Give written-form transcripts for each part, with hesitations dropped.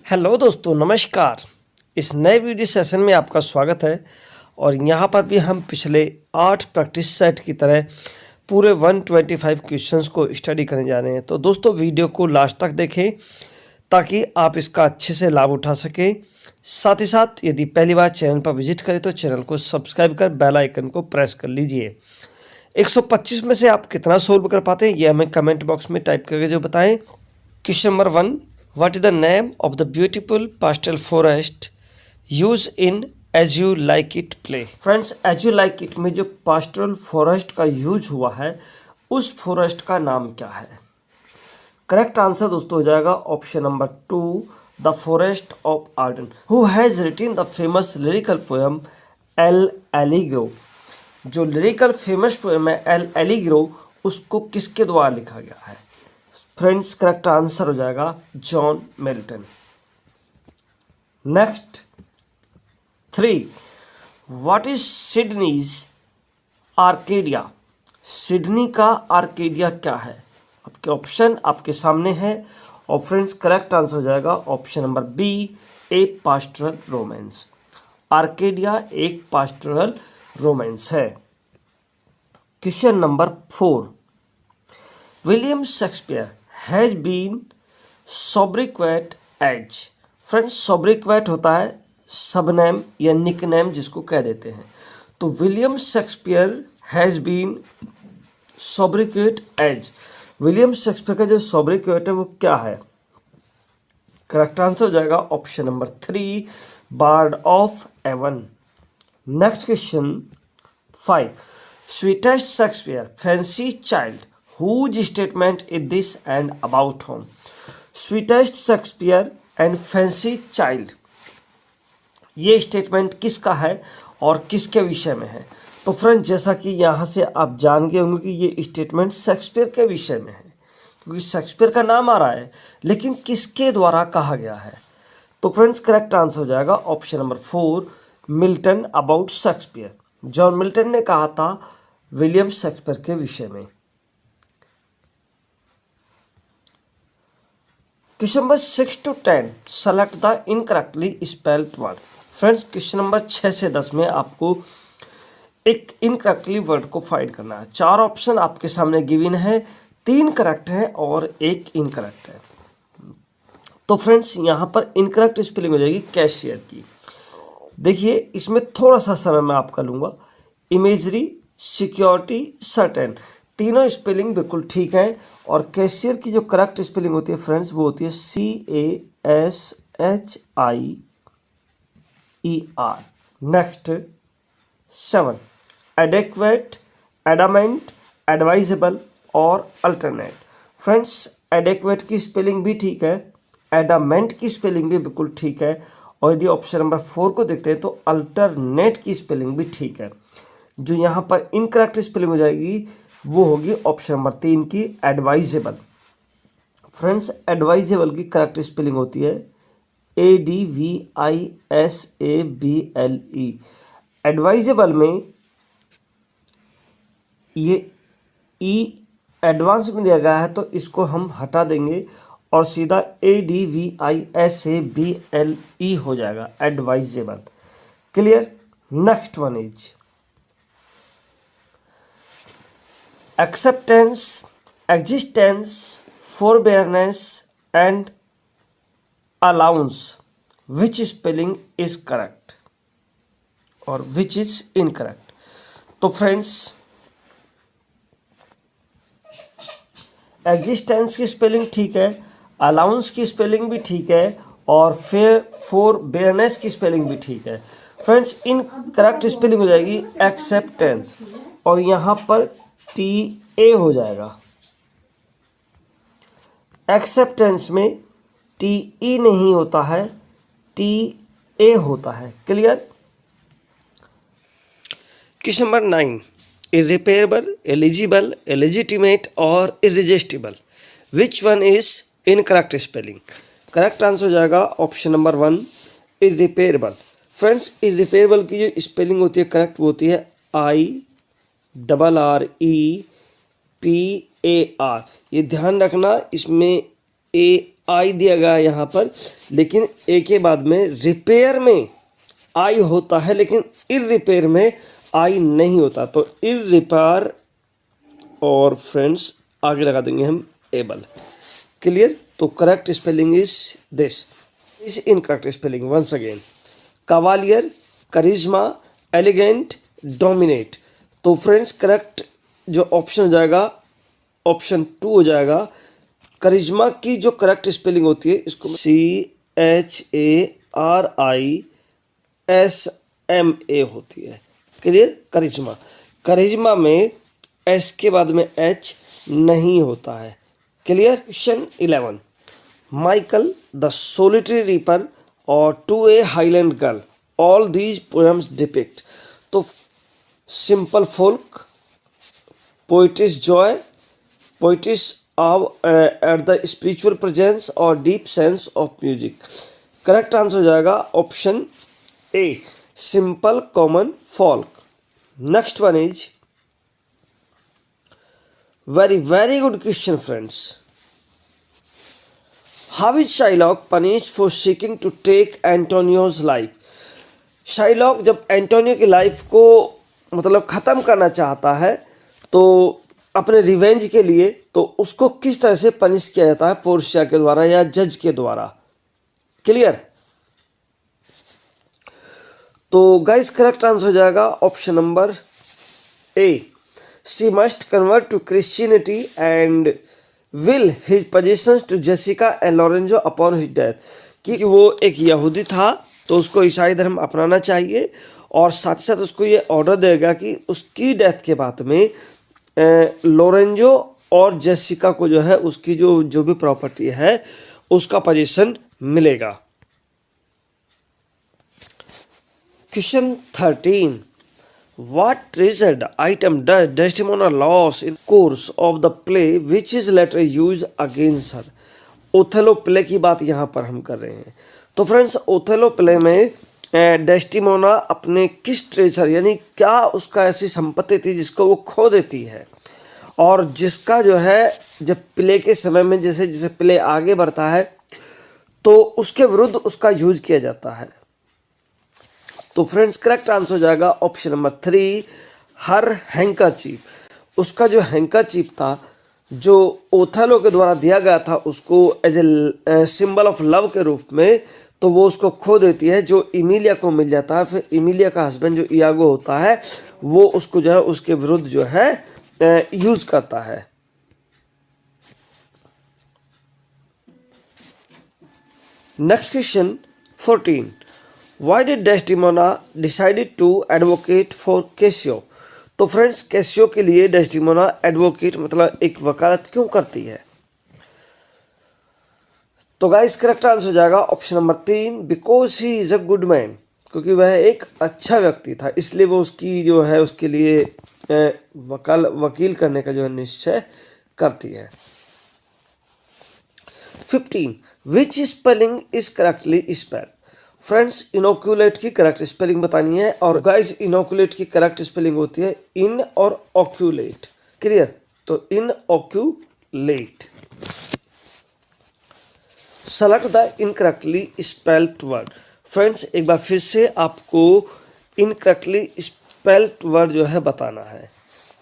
Hello दोस्तों, नमस्कार। इस नए वीडियो सेशन में आपका स्वागत है। और यहाँ पर भी हम पिछले 8 प्रैक्टिस सेट की तरह पूरे 125 क्वेश्चंस को स्टडी करने जा रहे हैं। तो दोस्तों, वीडियो को लास्ट तक देखें ताकि आप इसका अच्छे से लाभ उठा सकें। साथ ही साथ यदि पहली बार चैनल पर विजिट करें तो चैनल को सब्सक्राइब कर बेल आइकन को प्रेस कर लीजिए। 125 में से आप कितना सोल्व कर पाते हैं ये हमें कमेंट बॉक्स में टाइप करके जो बताएं। Question number 1, what is the name of the beautiful pastel forest used in as you like it play? Friends, as you like it में जो पास्टल फॉरेस्ट का यूज हुआ है उस फॉरेस्ट का नाम क्या है? करेक्ट आंसर दोस्तों हो जाएगा option number 2, the forest of Arden. Who has written the famous lyrical poem L'Allegro? जो लिरिकल फेमस पोएम है एल एलिग्रो, उसको किसके द्वारा लिखा गया है? फ्रेंड्स, करेक्ट आंसर हो जाएगा John Milton. Next 3, what is Sidney's Arcadia? Sidney का आर्केडिया क्या है? आपके ऑप्शन आपके सामने है और फ्रेंड्स करेक्ट आंसर हो जाएगा option number B, a pastoral romance. Arcadia एक पास्टोरल रोमांस है। Question number 4, William Shakespeare has been sobriquet as? Friends, sobriquet होता है सबनेम या निकनेम जिसको कह देते हैं। तो William Shakespeare has been sobriquet as, William Shakespeare का जो सोब्रिक्वेट है वो क्या है? करेक्ट आंसर हो जाएगा option number 3, bard of Avon. Next question 5, sweetest Shakespeare fancy child whose statement is this and about whom? Sweetest Shakespeare and fancy child, ये statement किसका है और किसके विषय में है? तो फ्रेंड, जैसा कि यहाँ से आप जान गए होंगे कि ये स्टेटमेंट शेक्सपियर के विषय में है, क्योंकि शेक्सपियर का नाम आ रहा है, लेकिन किसके द्वारा कहा गया है? तो फ्रेंड्स करेक्ट आंसर हो जाएगा option number 4, Milton about Shakespeare. John Milton ने कहा था विलियम शेक्सपियर के विषय में। Question number 6 to 10, select the incorrectly spelled word. Friends, question number 6 से 10 में आपको एक इनकरेक्टली वर्ड को फाइंड करना है। 4 ऑप्शन आपके सामने गिवन है, 3 करेक्ट है और 1 इनकरेक्ट है। तो फ्रेंड्स, यहाँ पर इनकरेक्ट स्पेलिंग हो जाएगी कैशियर की। देखिए, इसमें थोड़ा सा समय मैं आपका लूँगा। इमेजरी, सिक्योरिटी, सर्टेन, तीनों स्पेलिंग बिल्कुल ठीक है। और कैशियर की जो करेक्ट स्पेलिंग होती है फ्रेंड्स वो होती है CASHIER। Next 7, adequate, adamant, advisable और अल्टरनेट। फ्रेंड्स, एडेक्वेट की स्पेलिंग भी ठीक है, एडामेंट की स्पेलिंग भी बिल्कुल ठीक है, और यदि ऑप्शन नंबर 4 को देखते हैं तो अल्टरनेट की स्पेलिंग भी ठीक है। जो यहाँ पर इनकरेक्ट स्पेलिंग हो जाएगी वो होगी ऑप्शन नंबर 3 की एडवाइजेबल। फ्रेंड्स, एडवाइजेबल की करेक्ट स्पेलिंग होती है ADVISABLE। एडवाइजेबल में ये ई एडवांस में दिया गया है तो इसको हम हटा देंगे और सीधा ADVISABLE हो जाएगा, advisable. Clear? Next one is acceptance, existence, forbearance and allowance. Which spelling is correct or which is incorrect? तो फ्रेंड्स, एग्जिस्टेंस की स्पेलिंग ठीक है, अलाउंस की स्पेलिंग भी ठीक है और फोरबेयरनेस की स्पेलिंग भी ठीक है। फ्रेंड्स, इनकरेक्ट स्पेलिंग हो जाएगी एक्सेप्टेंस और यहाँ पर TA हो जाएगा। एक्सेप्टेंस में TE नहीं होता है, TA होता है। Clear? Question number 9, irreparable, eligible, illegitimate और irresistible, which one is incorrect spelling? Correct answer हो जाएगा option number 1, irreparable. Friends, irreparable की जो स्पेलिंग होती है करेक्ट वो होती है IRREPAR। ये ध्यान रखना, इसमें आई दिया गया यहाँ पर, लेकिन ए के बाद में रिपेयर में आई होता है, लेकिन इररिपेयर में आई नहीं होता। तो इररिपेयर और फ्रेंड्स आगे लगा देंगे हम एबल। क्लियर? तो correct spelling is this, is incorrect spelling once again. Cavalier, charisma, elegant, dominate. तो फ्रेंड्स करेक्ट जो ऑप्शन हो जाएगा ऑप्शन 2 हो जाएगा। करिश्मा की जो करेक्ट स्पेलिंग होती है इसको CHARISMA होती है। क्लियर? करिश्मा, करिश्मा में एस के बाद में एच नहीं होता है। Clear? Question 11, Michael the solitary reaper और to a highland girl, all these poems depict. तो simple folk, poet's joy, poet's of at the spiritual presence और deep sense of music. Correct answer हो जाएगा option A, simple common folk. Next one is very good question friends. How is Shylock punished for seeking to take Antonio's life? Shylock जब Antonio की life को मतलब ख़त्म करना चाहता है तो अपने रिवेंज के लिए, तो उसको किस तरह से पनिश किया जाता है? पोर्शिया के द्वारा या जज के द्वारा। क्लियर? तो गाइस करेक्ट आंसर हो जाएगा option number A, she must convert to Christianity and will his possessions to Jessica and Lorenzo upon his death। कि वो एक यहूदी था तो उसको ईसाई धर्म अपनाना चाहिए, और साथ ही साथ उसको ये ऑर्डर देगा कि उसकी डेथ के बाद में लोरेंजो और जेसिका को जो है उसकी जो भी प्रॉपर्टी है उसका पोजीशन मिलेगा। Question 13, what treasured item does Desdemona lose in course of the play which is later used against her? Othello play की बात यहाँ पर हम कर रहे हैं। तो फ्रेंड्स ओथेलो प्ले में डेस्टिमोना अपने किस ट्रेजर यानी क्या उसका ऐसी संपत्ति थी जिसको वो खो देती है, और जिसका जो है जब प्ले के समय में जैसे जैसे प्ले आगे बढ़ता है तो उसके विरुद्ध उसका यूज किया जाता है। तो फ्रेंड्स करेक्ट आंसर हो जाएगा ऑप्शन नंबर 3, हर हैंकरचीफ। उसका जो हैंकरचीफ था जो ओथेलो के द्वारा दिया गया था उसको as a symbol of love के रूप में, तो वो उसको खो देती है, जो इमिलिया को मिल जाता है। फिर इमिलिया का हस्बैंड जो इयागो होता है वो उसको जो है उसके विरुद्ध जो है यूज करता है। Next question 14, Why did Desdemona decided to advocate for Cassio? तो फ्रेंड्स कैसियो के लिए डेस्टिमोना एडवोकेट मतलब एक वकालत क्यों करती है? तो गाइस करेक्ट आंसर हो जाएगा option number 3, because he is a good man. क्योंकि वह एक अच्छा व्यक्ति था इसलिए वो उसकी जो है उसके लिए वकील करने का जो है निश्चय करती है। 15, which spelling is correctly spelled? Friends inoculate की करेक्ट स्पेलिंग बतानी है, और गाइस इनोकुलेट की करेक्ट स्पेलिंग होती है इन और ऑक्यूलेट। क्लियर? तो in oculate. Select the incorrectly spelled word. Friends एक बार फिर से आपको इनकरेक्टली स्पेल्ड वर्ड जो है बताना है।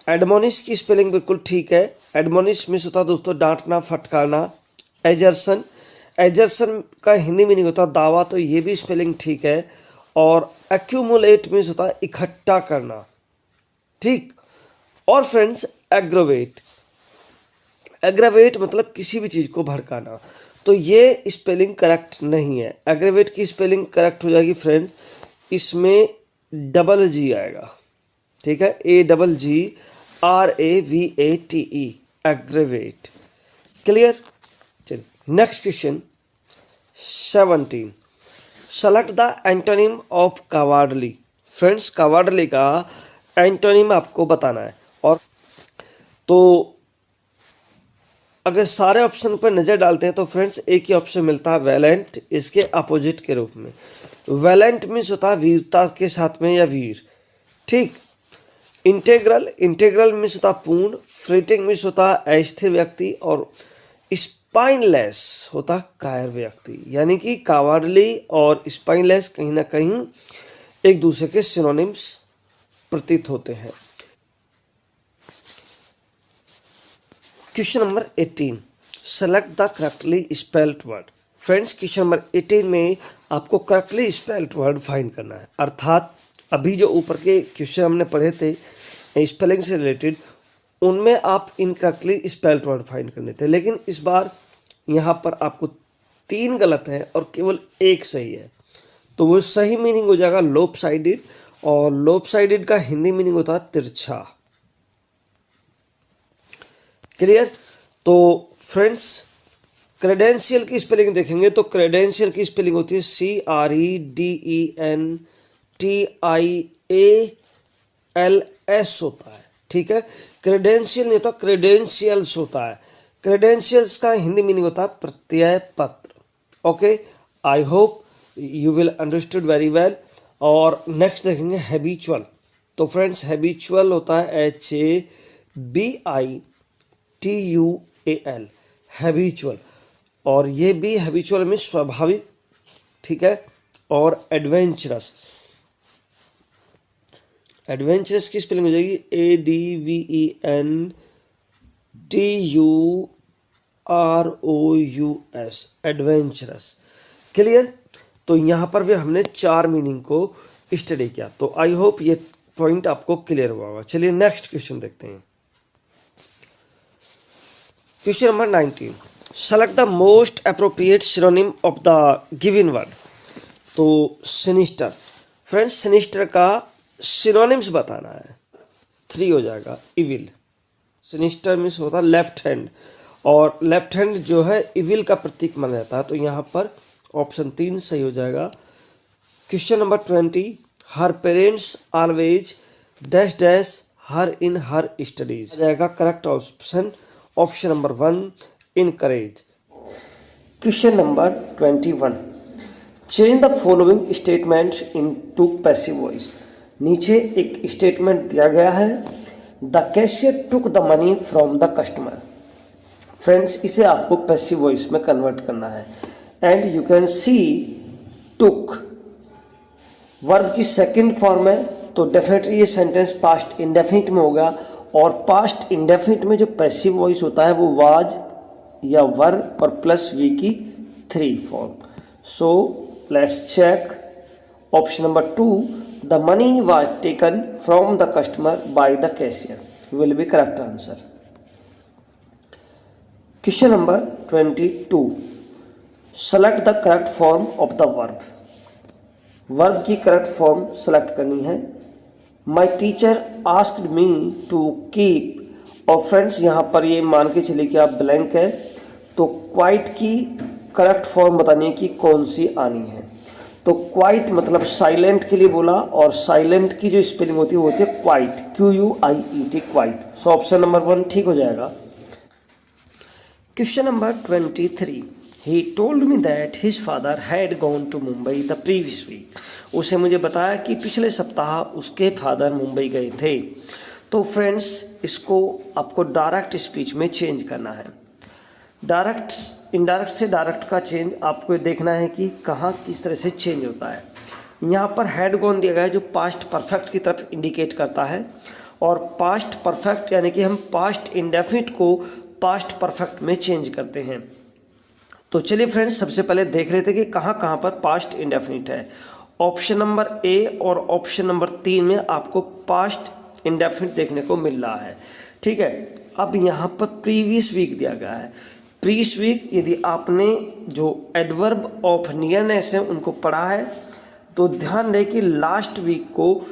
एडमोनिश की स्पेलिंग बिल्कुल ठीक है। एडमोनिश मीन्स होता है दोस्तों डांटना, फटकारना। एजर्सन, एजर्सन का हिंदी मीनिंग होता है दावा, तो ये भी स्पेलिंग ठीक है। और एक्यूमुलेट मीन्स होता है इकट्ठा करना, ठीक। और फ्रेंड्स एग्रोवेट, एग्रावेट मतलब किसी भी चीज़ को भड़काना, तो ये स्पेलिंग करेक्ट नहीं है। एग्रावेट की स्पेलिंग करेक्ट हो जाएगी फ्रेंड्स, इसमें डबल जी आएगा, ठीक है, AGGRAVATE, एग्रावेट। क्लियर? चलिए next question 17, select the antonym of cowardly. Friends cowardly का एंटोनिम आपको बताना है, और तो अगर सारे ऑप्शन पर नज़र डालते हैं तो फ्रेंड्स एक ही ऑप्शन मिलता है वैलेंट, इसके अपोजिट के रूप में। वैलेंट मीन्स होता है वीरता के साथ में या वीर, ठीक। इंटेग्रल, इंटेग्रल मीन्स होता है पूर्ण। फ्लीटिंग मीन्स होता है अस्थिर व्यक्ति। और स्पाइनलेस होता कायर व्यक्ति, यानी कि कावर्डली और स्पाइनलेस कहीं ना कहीं एक दूसरे के सिनोनिम्स प्रतीत होते हैं। Question number 18, select the correctly spelled word. Friends, question number 18 में आपको करेक्टली स्पेल्ड वर्ड फाइंड करना है, अर्थात अभी जो ऊपर के क्वेश्चन हमने पढ़े थे स्पेलिंग से रिलेटेड, उनमें आप इनकरेक्टली स्पेल्ड वर्ड फाइंड करने थे, लेकिन इस बार यहाँ पर आपको 3 गलत है और केवल 1 सही है। तो वो सही मीनिंग हो जाएगा लोप साइडेड, और लोप साइडेड का हिंदी मीनिंग होता है तिरछा। क्लियर? तो फ्रेंड्स, क्रेडेंशियल की स्पेलिंग देखेंगे तो क्रेडेंशियल की स्पेलिंग होती है CREDENTIALS होता है, ठीक है। क्रेडेंशियल नहीं होता, क्रेडेंशियल्स होता है। क्रेडेंशियल्स का हिंदी मीनिंग होता है प्रत्यय पत्र। Okay, I hope you will understood very well. और नेक्स्ट देखेंगे हैबिचुअल। तो फ्रेंड्स, हैबिचुअल होता है HABITUAL, हैबिचुअल, और ये भी हैबिचुअल में स्वाभाविक, ठीक है। और एडवेंचरस, एडवेंचरस की स्पेलिंग हो जाएगी ADVENTUROUS, एडवेंचरस। क्लियर? तो यहाँ पर भी हमने 4 मीनिंग को स्टडी किया, तो आई होप ये पॉइंट आपको क्लियर हुआ होगा। चलिए नेक्स्ट क्वेश्चन देखते हैं। Question number 19, select the most appropriate synonym of the given word. तो सिनिस्टर, फ्रेंड्स सिनिस्टर का सिनोनिम्स बताना है। 3 हो जाएगा इविल। सिनिस्टर मीन्स होता है लेफ्ट हैंड, और लेफ्ट हैंड जो है इविल का प्रतीक माना जाता है, तो यहाँ पर ऑप्शन 3 सही हो जाएगा। Question number 20, her parents always dash dash her in her studies, जाएगा correct option option number 1 encourage. Question number 21, change the following statements into passive voice. नीचे एक स्टेटमेंट दिया गया है, the cashier took the money from the customer. Friends, इसे आपको passive voice में convert करना है। And you can see took verb की सेकंड फॉर्म है, तो डेफिनेटली ये सेंटेंस पास्ट इंडेफिनिट में होगा, और पास्ट इंडेफिनिट में जो पैसिव वॉइस होता है वो वाज या वर और प्लस वी की 3 form. So let's check option number 2, the money was taken from the customer by the cashier will be correct answer. Question number 22, select the correct form of the verb. Verb की correct form select करनी है। My teacher asked me to keep, और friends यहाँ पर ये मान के चलिए कि आप ब्लैंक है, तो क्वाइट की करेक्ट फॉर्म बतानी है कि कौन सी आनी है। तो क्वाइट मतलब साइलेंट के लिए बोला, और साइलेंट की जो स्पेलिंग होती है वो होती है quite, QUIET, quite. So option number 1 ठीक हो जाएगा। Question number 23, he told me that his father had gone to Mumbai the previous week. उसे मुझे बताया कि पिछले सप्ताह उसके फादर मुंबई गए थे। तो फ्रेंड्स, इसको आपको डायरेक्ट स्पीच में चेंज करना है। डायरेक्ट इनडायरेक्ट से डायरेक्ट का चेंज आपको देखना है कि कहाँ किस तरह से चेंज होता है। यहाँ पर हैड गॉन दिया गया है जो पास्ट परफेक्ट की तरफ इंडिकेट करता है, और पास्ट परफेक्ट यानी कि हम पास्ट इंडेफिनिट को पास्ट परफेक्ट में चेंज करते हैं। तो चलिए फ्रेंड्स, सबसे पहले देख लेते हैं कि कहाँ कहाँ पर पास्ट इंडेफिनिट है। ऑप्शन नंबर ए और ऑप्शन नंबर 3 में आपको पास्ट इंडेफिनिट देखने को मिल रहा है, ठीक है। अब यहाँ पर प्रीवियस वीक दिया गया है। प्रीवियस वीक, यदि आपने जो एडवर्ब ऑफ नियरनेस है उनको पढ़ा है तो ध्यान दें कि लास्ट वीक को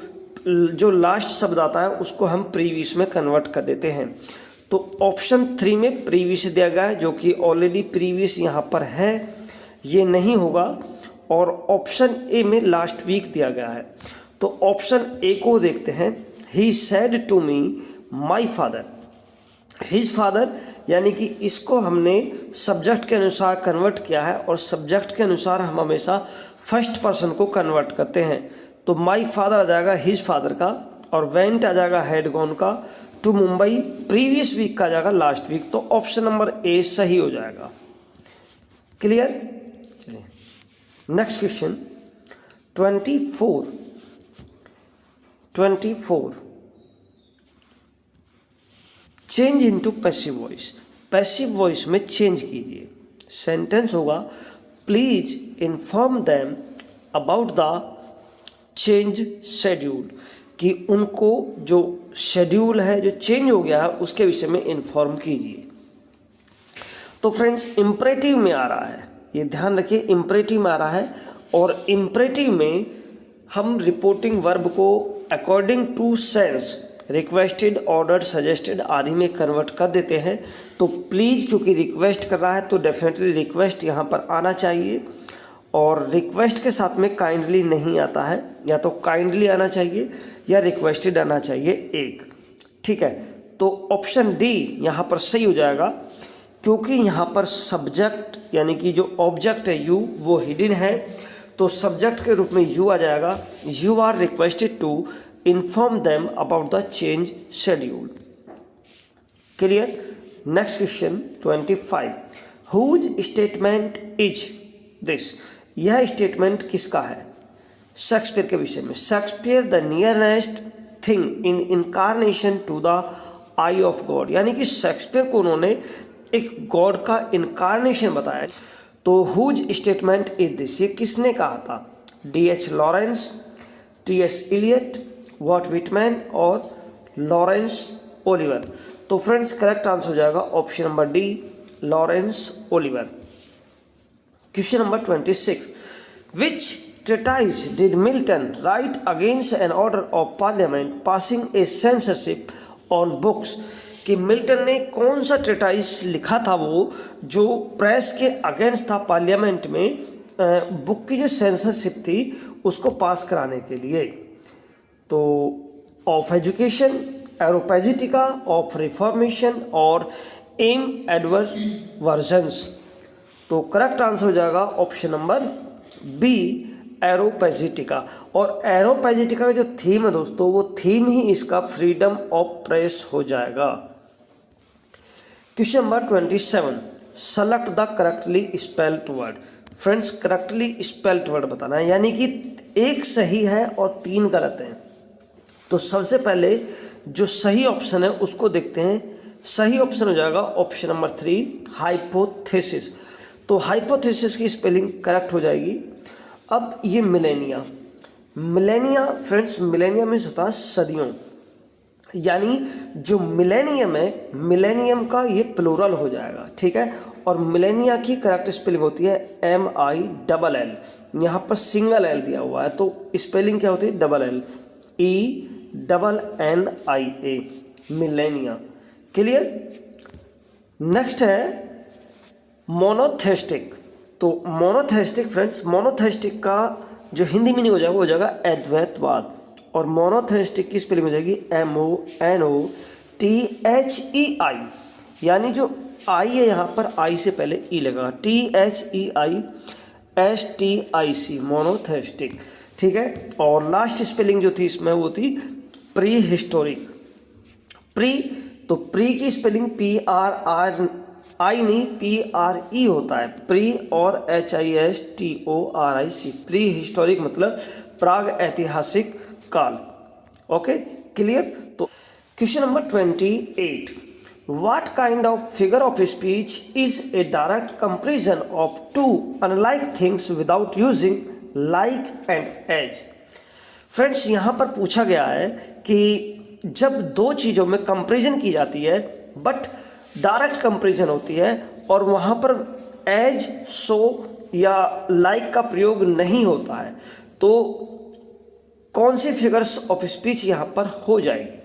जो लास्ट शब्द आता है उसको हम प्रीवियस में कन्वर्ट कर देते हैं। तो ऑप्शन 3 में प्रीवियस दिया गया है, जो कि ऑलरेडी प्रीवियस यहाँ पर है, ये नहीं होगा। और ऑप्शन ए में लास्ट वीक दिया गया है। तो ऑप्शन ए को देखते हैं, he said to me my father. His father यानी कि इसको हमने सब्जेक्ट के अनुसार कन्वर्ट किया है, और सब्जेक्ट के अनुसार हम हमेशा फर्स्ट पर्सन को कन्वर्ट करते हैं। तो माई फादर आ जाएगा हिज फादर का, और वेंट आ जाएगा हैड गॉन का, टू मुंबई प्रीवियस वीक का आ जाएगा लास्ट वीक। तो ऑप्शन नंबर ए सही हो जाएगा। Clear. Next question 24 change into passive voice, passive voice में चेंज कीजिए। सेंटेंस होगा please inform them about the change schedule, कि उनको जो शेड्यूल है जो चेंज हो गया है उसके विषय में इन्फॉर्म कीजिए। तो फ्रेंड्स इम्परेटिव में आ रहा है, ये ध्यान रखिए इम्परेटिव में आ रहा है, और इम्परेटिव में हम रिपोर्टिंग वर्ब को according to sense requested, ordered, suggested आदि में कन्वर्ट कर देते हैं। तो प्लीज़ क्योंकि रिक्वेस्ट कर रहा है तो डेफिनेटली रिक्वेस्ट यहाँ पर आना चाहिए, और रिक्वेस्ट के साथ में काइंडली नहीं आता है, या तो काइंडली आना चाहिए या रिक्वेस्टेड आना चाहिए एक, ठीक है। तो ऑप्शन डी यहाँ पर सही हो जाएगा, क्योंकि यहाँ पर सब्जेक्ट यानी कि जो ऑब्जेक्ट है यू वो हिडन है, तो सब्जेक्ट के रूप में यू आ जाएगा। You are requested to inform them about the change schedule. Clear. Next question 25 whose statement is this, यह स्टेटमेंट किसका है? शेक्सपियर के विषय में। Shakespeare the nearest thing in incarnation to the eye of God, यानी कि शेक्सपियर को उन्होंने एक गॉड का इनकारनेशन बताया। तो हुज स्टेटमेंट इज दिस, ये किसने कहा था? D.H. Lawrence, T.S. Eliot, Walt Whitman और लॉरेंस ओलिवर। तो फ्रेंड्स करेक्ट आंसर हो जाएगा option number D, Laurence Olivier. Question number 26 which treatise did Milton write against an order of parliament passing a censorship on books, कि Milton ने कौन सा ट्रेटाइस लिखा था वो जो प्रेस के अगेंस्ट था पार्लियामेंट में बुक की जो सेंसरशिप थी उसको पास कराने के लिए? तो of education, Areopagitica, of reformation और एम एडवर्ड वर्जन्स। तो करेक्ट आंसर हो जाएगा ऑप्शन नंबर बी, एरोपैजिटिका। और एरोपैजिटिका का जो थीम है दोस्तों वो थीम ही इसका फ्रीडम ऑफ प्रेस हो जाएगा। Question number 27 select the correctly spelled word. Friends correctly spelled word बताना है, यानी कि एक सही है और 3 गलत हैं। तो सबसे पहले जो सही ऑप्शन है उसको देखते हैं। सही ऑप्शन हो जाएगा ऑप्शन नंबर 3, हाइपोथेसिस। तो हाइपोथेसिस की स्पेलिंग करेक्ट हो जाएगी। अब ये millennia, millennia friends millennium means होता है सदियों, यानी जो मिलेनियम है मिलेनियम का ये प्लूरल हो जाएगा, ठीक है। और मिलेनिया की करेक्ट स्पेलिंग होती है MILL, यहाँ पर सिंगल L दिया हुआ है तो स्पेलिंग क्या होती है? DLL ENNIA, millennia. Clear. Next है मोनोथेस्टिक। तो मोनोथेस्टिक फ्रेंड्स, मोनोथेस्टिक का जो हिंदी मीनिंग हो जाएगा वो हो जाएगा अद्वैतवाद, और मोनोथेस्टिक की स्पेलिंग हो जाएगी MONOTHEI, यानी जो आई है यहाँ पर आई से पहले ई लगा, THEISTIC, मोनोथेस्टिक, ठीक है। और लास्ट स्पेलिंग जो थी इसमें वो थी प्री हिस्टोरिक। प्री, तो प्री की स्पेलिंग PRI नहीं PRE होता है, प्री और HISTORIC, प्री हिस्टोरिक मतलब प्राग ऐतिहासिक काल। Okay clear. तो question number 28 what kind of figure of speech is a direct comparison of two unlike things without using like and as. Friends यहाँ पर पूछा गया है कि जब दो चीज़ों में कंपैरिजन की जाती है बट डायरेक्ट कंपैरिजन होती है और वहाँ पर एज, सो या लाइक का प्रयोग नहीं होता है, तो कौन सी फिगर्स ऑफ स्पीच यहाँ पर हो जाएगी?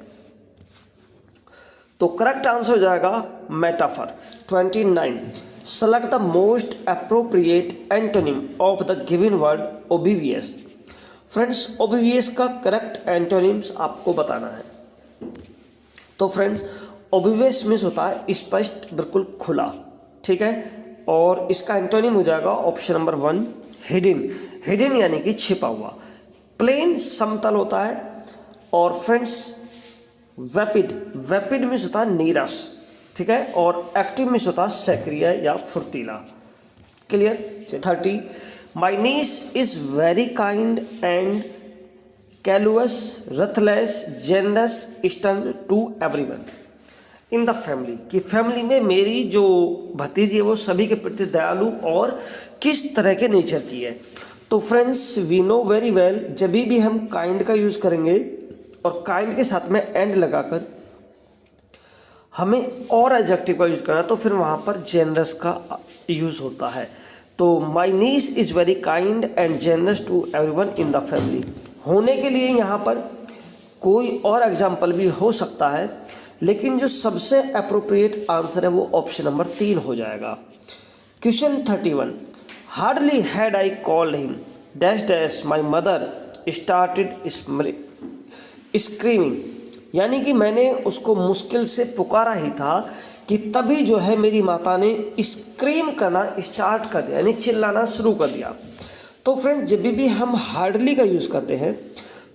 तो करेक्ट आंसर हो जाएगा metaphor. 29 select the most appropriate antonym of the given word oblivious. Friends oblivious का करेक्ट एंटोनिम्स आपको बताना है। तो फ्रेंड्स ओब्लिवियस मीन्स होता है स्पष्ट, बिल्कुल खुला, ठीक है। और इसका एंटोनिम हो जाएगा ऑप्शन नंबर 1, हिडन। हिडन यानी कि छिपा हुआ। प्लेन समतल होता है। और फ्रेंड्स वेपिड, वेपिड मीन्स होता है नीरस, ठीक है। और एक्टिव मीन्स होता है सक्रिय या फुर्तीला। Clear. 30 my niece is very kind and callous ruthless generous stern to everyone in the family, कि फैमिली में मेरी जो भतीजी है वो सभी के प्रति दयालु और किस तरह के नेचर की है। तो friends we know very well, जब भी हम काइंड का यूज़ करेंगे और काइंड के साथ में एंड लगाकर हमें और एडजेक्टिव का यूज़ करना, तो फिर वहाँ पर जेनरस का यूज़ होता है। तो my niece is very kind and generous to everyone in the family होने के लिए यहाँ पर कोई और एग्जाम्पल भी हो सकता है, लेकिन जो सबसे अप्रोप्रिएट आंसर है वो ऑप्शन नंबर 3 हो जाएगा। Question 31 hardly had I called him dash dash my mother started screaming, यानी कि मैंने उसको मुश्किल से पुकारा ही था कि तभी जो है मेरी माता ने स्क्रीम करना स्टार्ट कर दिया, यानी चिल्लाना शुरू कर दिया। तो फ्रेंड्स जब भी हम हार्डली का यूज़ करते हैं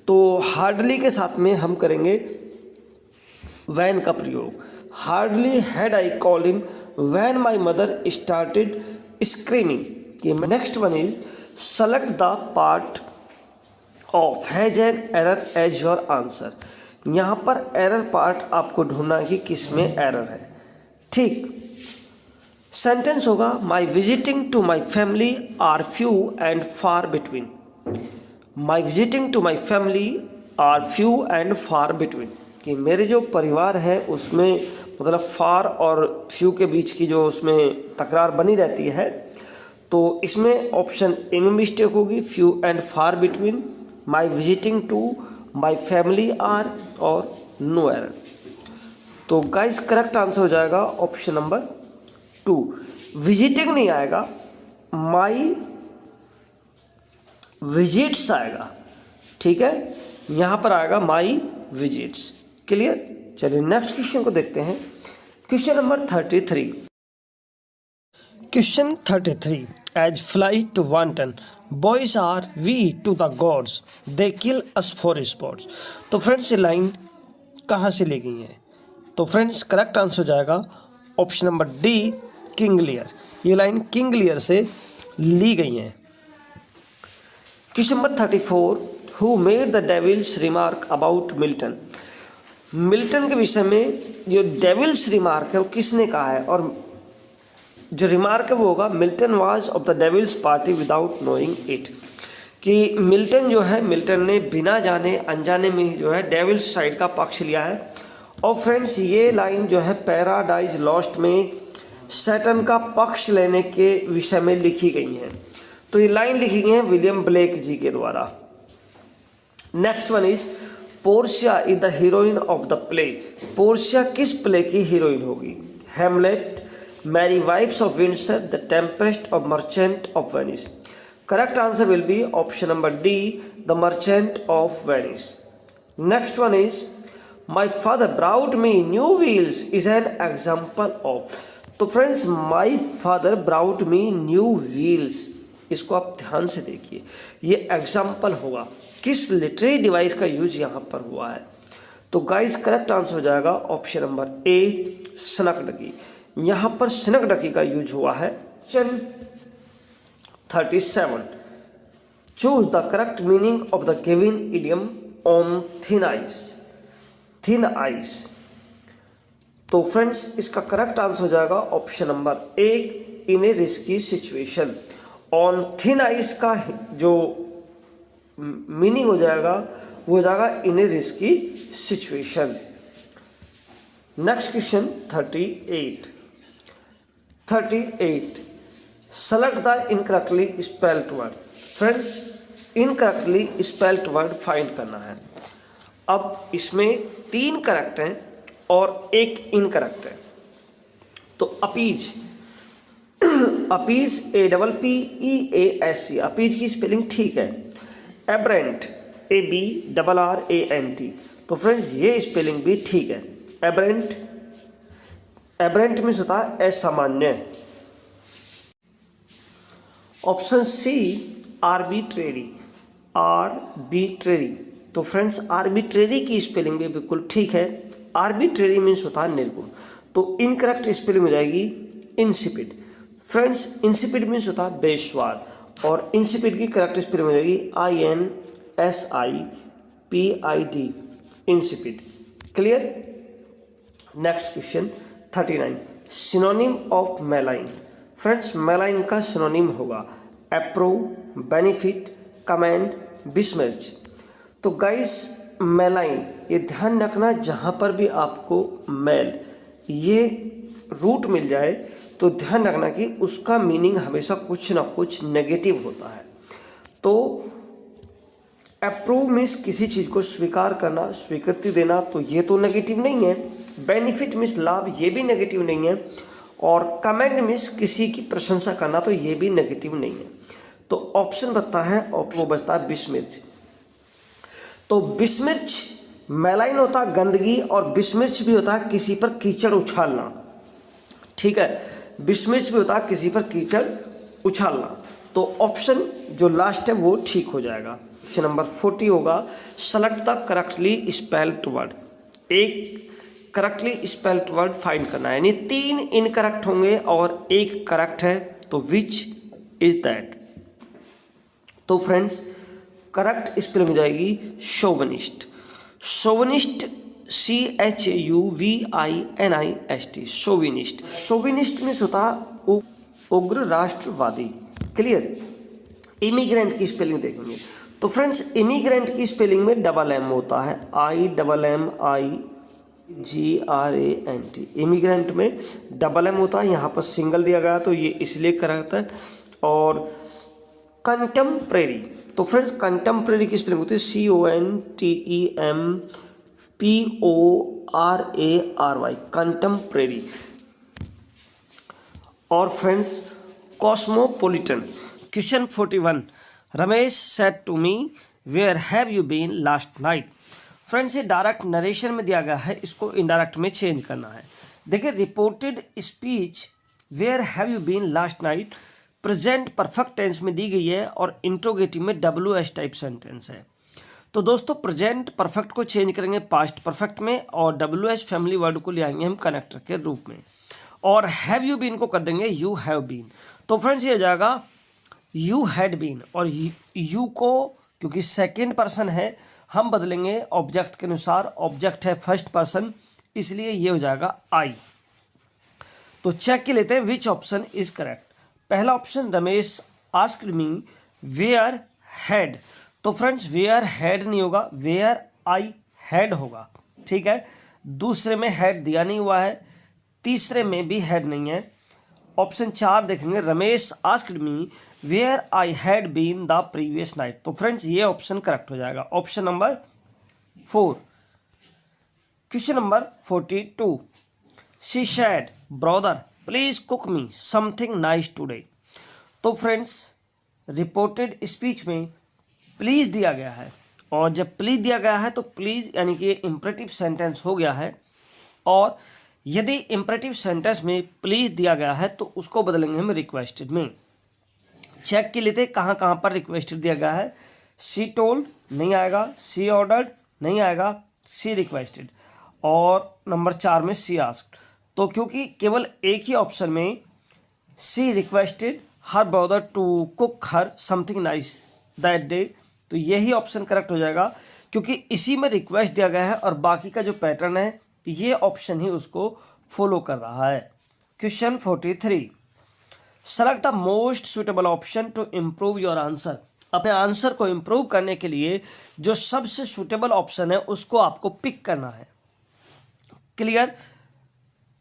तो हार्डली के साथ में हम करेंगे वैन का प्रयोग। Hardly had I called him when my mother started screaming. Next one is select the part of has an error as your answer. यहाँ पर एरर पार्ट आपको ढूंढना है कि किस में एरर है। ठीक, सेंटेंस होगा my visiting to my family are few and far between. My visiting to my family are few and far between, कि मेरे जो परिवार है उसमें मतलब फार और फ्यू के बीच की जो उसमें तकरार बनी रहती है। तो इसमें ऑप्शन ए में मिस्टेक होगी, few and far between, my visiting to my family are और नो एरर। तो गाइस करेक्ट आंसर हो जाएगा ऑप्शन नंबर 2। विजिटिंग नहीं आएगा, माई विजिट्स आएगा। ठीक है, यहाँ पर आएगा माई विजिट्स। क्लियर। चलिए नेक्स्ट क्वेश्चन को देखते हैं। Question number 33। Question 33 as flies to wanton boys are we to the gods they kill us for sports. तो फ्रेंड्स ये लाइन कहाँ से ली गई है? तो फ्रेंड्स करेक्ट आंसर हो जाएगा option number D King Lear. ये लाइन किंग लियर से ली गई है। Question number 34 who made the devil's remark about Milton. Milton के विषय में जो डेविल्स रिमार्क है वो किसने कहा है, और जो रिमार्क है वो होगा Milton was of the devil's party without knowing it, कि मिल्टन जो है मिल्टन ने बिना जाने अनजाने में जो है डेविल्स साइड का पक्ष लिया है। और फ्रेंड्स ये लाइन जो है पैराडाइज लॉस्ट में सैटन का पक्ष लेने के विषय में लिखी गई है। तो ये लाइन लिखी गई है विलियम ब्लेक जी के द्वारा। Next one is Portia is the heroine of the play. Portia किस प्ले की हीरोइन होगी? Hamlet, Merry Wives of Windsor, the Tempest और Merchant of Venice. Correct answer will be option number D the Merchant of Venice. Next one is my father brought me new wheels is an example of. तो friends my father brought me new wheels, इसको आप ध्यान से देखिए, ये example होगा किस literary device का यूज यहाँ पर हुआ है। तो गाइस करेक्ट आंसर हो जाएगा ऑप्शन नंबर ए स्नकडकी। यहाँ पर स्नकडकी का यूज हुआ है। 37 choose the correct meaning of the given idiom on thin ice. Thin ice, तो फ्रेंड्स इसका करेक्ट आंसर हो जाएगा option number A in a risky situation. On thin ice का जो मीनिंग हो जाएगा वो हो जाएगा in a risky situation. Next question 38 select the incorrectly spelled word. Friends incorrectly spelled word find करना है। अब इसमें 3 करेक्ट हैं और 1 इनकरेक्ट है। तो अपीज, अपीज APPEASC, अपीज की स्पेलिंग ठीक है। एब्रेंट ABRRANT, तो फ्रेंड्स ये स्पेलिंग भी ठीक है। एब्रेंट, एब्रेंट मीन्स होता है असामान्य। ऑप्शन सी आर्बिट्रेरी, आर्बिट्रेरी, तो फ्रेंड्स आर्बिट्रेरी की स्पेलिंग भी बिल्कुल ठीक है। आर्बिट्रेरी मीन्स होता है निर्गुण। तो इनकरेक्ट स्पेलिंग हो जाएगी इंसिपिड। फ्रेंड्स इंसिपिड मीन्स होता है बेस्वाद, और इंसिपिड की करेक्ट स्पेलिंग हो जाएगी INSIPID, insipid. Clear. Next question 39, synonym of मेलाइन। Friends मेलाइन का सिनोनिम होगा अप्रूव, बेनिफिट, कमेंड, बिस्मिर्च। तो गाइस मेलाइन, ये ध्यान रखना जहाँ पर भी आपको मेल ये रूट मिल जाए तो ध्यान रखना कि उसका मीनिंग हमेशा कुछ ना कुछ नेगेटिव होता है। तो अप्रूव मीन्स किसी चीज़ को स्वीकार करना, स्वीकृति देना, तो ये तो नेगेटिव नहीं है। बेनिफिट मीन्स लाभ, ये भी नेगेटिव नहीं है। और कमेंट मीन्स किसी की प्रशंसा करना, तो ये भी नेगेटिव नहीं है। तो ऑप्शन बचता है, वो बचता है बिस्मिर्च। तो बिस्मिर्च मेलाइन होता है गंदगी, और बिस्मिर्च भी होता है किसी पर कीचड़ उछालना। ठीक है, बिस्मिर्च भी होता है किसी पर कीचड़ उछालना। तो ऑप्शन जो लास्ट है वो ठीक हो जाएगा। क्वेश्चन नंबर 40 होगा, select the correctly spelled word. एक करेक्टली स्पेल्ड वर्ड फाइंड करना है, यानी 3 इनकरेक्ट होंगे और एक करेक्ट है, तो विच इज दैट। तो फ्रेंड्स करेक्ट स्पेलिंग हो जाएगी chauvinist. Chauvinist CHUVINIST, chauvinist. Chauvinist means होता उग्र राष्ट्रवादी। क्लियर। इमिग्रेंट की स्पेलिंग देखेंगे तो फ्रेंड्स इमिग्रेंट की स्पेलिंग में डबल एम होता है, IMMIGRANT। इमिग्रेंट में डबल एम होता है, यहाँ पर सिंगल दिया गया तो ये इसलिए करेक्ट है। और कंटेम्प्रेरी, तो फ्रेंड्स कंटेम्प्रेरी की स्पेलिंग होती है CONTEMPORARY, कंटेम्प्रेरी। और friends cosmopolitan. Question 41, Ramesh said to me where have you been last night. Friends ये डायरेक्ट नरेशन में दिया गया है, इसको इनडायरेक्ट में चेंज करना है। देखिए reported speech where have you been last night present perfect tense में दी गई है, और इंट्रोगेटिव में WS टाइप सेंटेंस है। तो दोस्तों प्रेजेंट परफेक्ट को चेंज करेंगे पास्ट परफेक्ट में, और WS फैमिली वर्ड को ले आएंगे हम कनेक्टर के रूप में, और हैव यू बीन को कर देंगे यू हैव बीन। तो फ्रेंड्स ये हो जाएगा यू हैड बीन, और यू को क्योंकि सेकेंड पर्सन है हम बदलेंगे ऑब्जेक्ट के अनुसार, ऑब्जेक्ट है फर्स्ट पर्सन, इसलिए ये हो जाएगा आई। तो चेक के लेते हैं विच ऑप्शन इज करेक्ट। पहला option Ramesh asked me where had, तो फ्रेंड्स वेयर हैड नहीं होगा, वेयर आई हैड होगा। ठीक है, दूसरे में हैड दिया नहीं हुआ है, तीसरे में भी हैड नहीं है। ऑप्शन 4 देखेंगे, Ramesh asked me where I had been the previous night, तो फ्रेंड्स ये ऑप्शन करेक्ट हो जाएगा, option number 4। Question number 42, she said brother please cook me something nice today. तो फ्रेंड्स रिपोर्टेड स्पीच में प्लीज दिया गया है, और जब प्लीज दिया गया है तो प्लीज यानी कि इंपरेटिव सेंटेंस हो गया है, और यदि इंपरेटिव सेंटेंस में प्लीज दिया गया है तो उसको बदलेंगे हम रिक्वेस्टेड में। चेक के लिए कहाँ कहाँ पर रिक्वेस्टेड दिया गया है, सी टोल्ड नहीं आएगा, सी ऑर्डर्ड नहीं आएगा, सी रिक्वेस्टेड, और नंबर 4 में सी आस्क्ड। तो क्योंकि केवल एक ही ऑप्शन में she requested her brother to cook her something nice that day, तो यही ऑप्शन करेक्ट हो जाएगा, क्योंकि इसी में रिक्वेस्ट दिया गया है और बाकी का जो पैटर्न है ये ऑप्शन ही उसको फॉलो कर रहा है। Question 43, select the most suitable option to improve your answer. अपने आंसर को इम्प्रूव करने के लिए जो सबसे सुटेबल ऑप्शन है उसको आपको पिक करना है। क्लियर।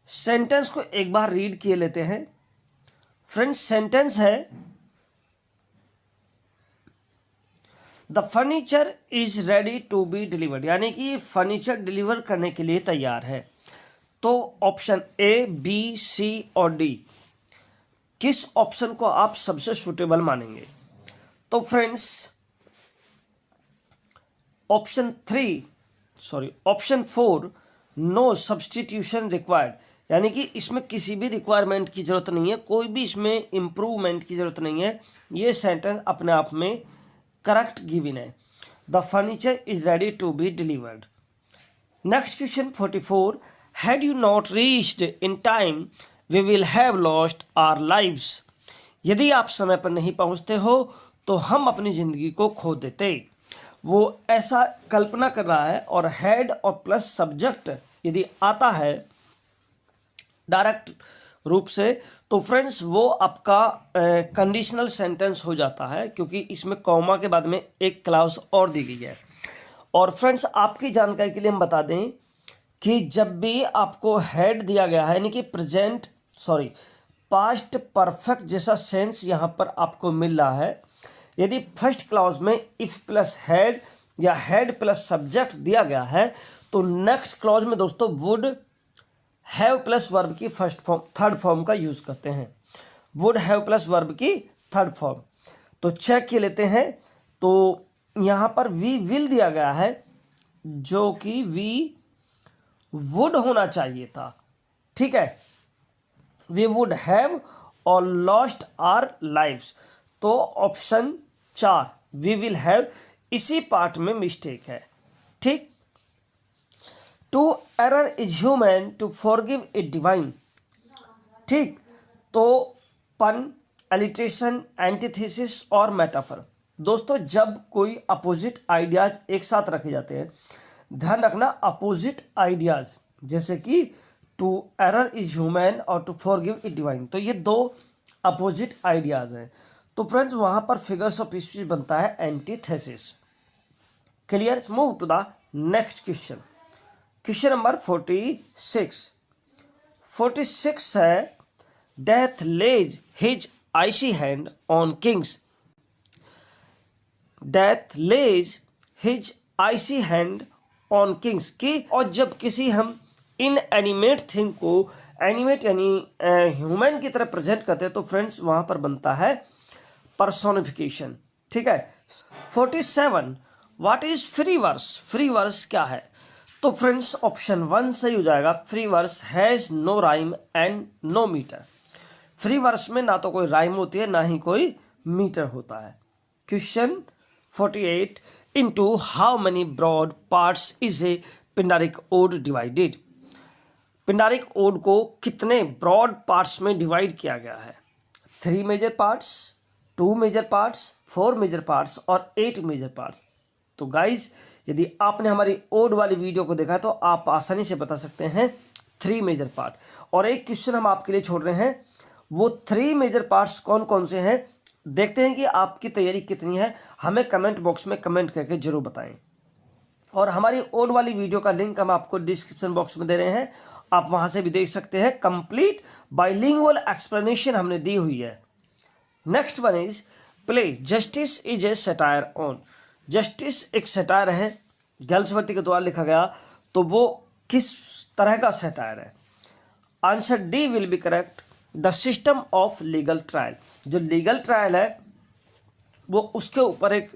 सेंटेंस को एक बार रीड किए लेते हैं। फ्रेंड्स सेंटेंस है the furniture is ready to be delivered, यानी कि फर्नीचर डिलीवर करने के लिए तैयार है। तो ऑप्शन A, B, C और D, किस ऑप्शन को आप सबसे सुटेबल मानेंगे? तो friends option 4 no substitution required, यानी कि इसमें किसी भी रिक्वायरमेंट की जरूरत नहीं है, कोई भी इसमें इंप्रूवमेंट की जरूरत नहीं है, ये सेंटेंस अपने आप में करेक्ट गिवन है। The furniture is ready to be delivered. Next question 44, had you not reached in time we will have lost our lives. यदि आप समय पर नहीं पहुंचते हो तो हम अपनी ज़िंदगी को खो देते। वो ऐसा कल्पना कर रहा है, और हेड और प्लस सब्जेक्ट यदि आता है डायरेक्ट रूप से तो फ्रेंड्स वो आपका कंडीशनल सेंटेंस हो जाता है, क्योंकि इसमें कॉमा के बाद में एक क्लॉज और दी गई है। और फ्रेंड्स आपकी जानकारी के लिए हम बता दें कि जब भी आपको हेड दिया गया है, यानी कि पास्ट परफेक्ट जैसा सेंस यहाँ पर आपको मिल रहा है, यदि फर्स्ट क्लॉज में इफ प्लस हेड या हेड प्लस सब्जेक्ट दिया गया है तो नेक्स्ट क्लॉज में दोस्तों वुड हैव प्लस वर्ब की थर्ड फॉर्म का यूज करते हैं। वुड हैव प्लस वर्ब की थर्ड फॉर्म। तो चेक के लेते हैं। तो यहाँ पर वी विल दिया गया है, जो कि वी वुड होना चाहिए था। ठीक है, वी वुड हैव और लॉस्ट आवर लाइव्स। तो ऑप्शन 4 वी विल हैव, इसी पार्ट में मिस्टेक है। ठीक, to err is human to forgive it divine. ठीक, तो पन, एलिट्रेशन, एंटीथेसिस और मेटाफर। दोस्तों जब कोई अपोजिट आइडियाज एक साथ रखे जाते हैं, ध्यान रखना अपोजिट आइडियाज, जैसे कि टू एरर इज ह्यूमन और टू फॉरगिव इट डिवाइन, तो ये दो अपोजिट आइडियाज हैं। तो फ्रेंड्स वहां पर फिगर्स ऑफ स्पीच बनता है antithesis. Clear? Move to the next question. Question number 46 है, death lays his icy hand on kings. Death lays his icy hand on kings की, और जब किसी हम इन एनिमेट थिंग को एनिमेट यानी ह्यूमन की तरह प्रेजेंट करते हैं तो फ्रेंड्स वहां पर बनता है पर्सोनिफिकेशन। ठीक है। 47 what is free verse. Free verse क्या है? तो फ्रेंड्स ऑप्शन 1 सही हो जाएगा। Free verse has no rhyme and no meter. Free verse में ना तो कोई राइम होती है ना ही कोई मीटर होता है। Question 48 into how many broad parts is a Pindaric ode divided. Pindaric ode को कितने ब्रॉड पार्ट्स में डिवाइड किया गया है? 3 major parts, 2 major parts, 4 major parts और 8 मेजर पार्ट्स। तो गाइज यदि आपने हमारी ओड वाली वीडियो को देखा तो आप आसानी से बता सकते हैं 3 मेजर पार्ट। और एक क्वेश्चन हम आपके लिए छोड़ रहे हैं, वो 3 मेजर पार्ट्स कौन कौन से हैं? देखते हैं कि आपकी तैयारी कितनी है, हमें कमेंट बॉक्स में कमेंट करके जरूर बताएं। और हमारी ओड वाली वीडियो का लिंक हम आपको डिस्क्रिप्शन बॉक्स में दे रहे हैं, आप वहां से भी देख सकते हैं। कंप्लीट बाइलिंगुअल एक्सप्लेनेशन हमने दी हुई है। Next one is play justice is a satire on. Justice एक सटायर है, गर्ल्सवती के द्वारा लिखा गया, तो वो किस तरह का सटायर है? Answer D will be correct, the system of legal trial. जो लीगल ट्रायल है वो उसके ऊपर एक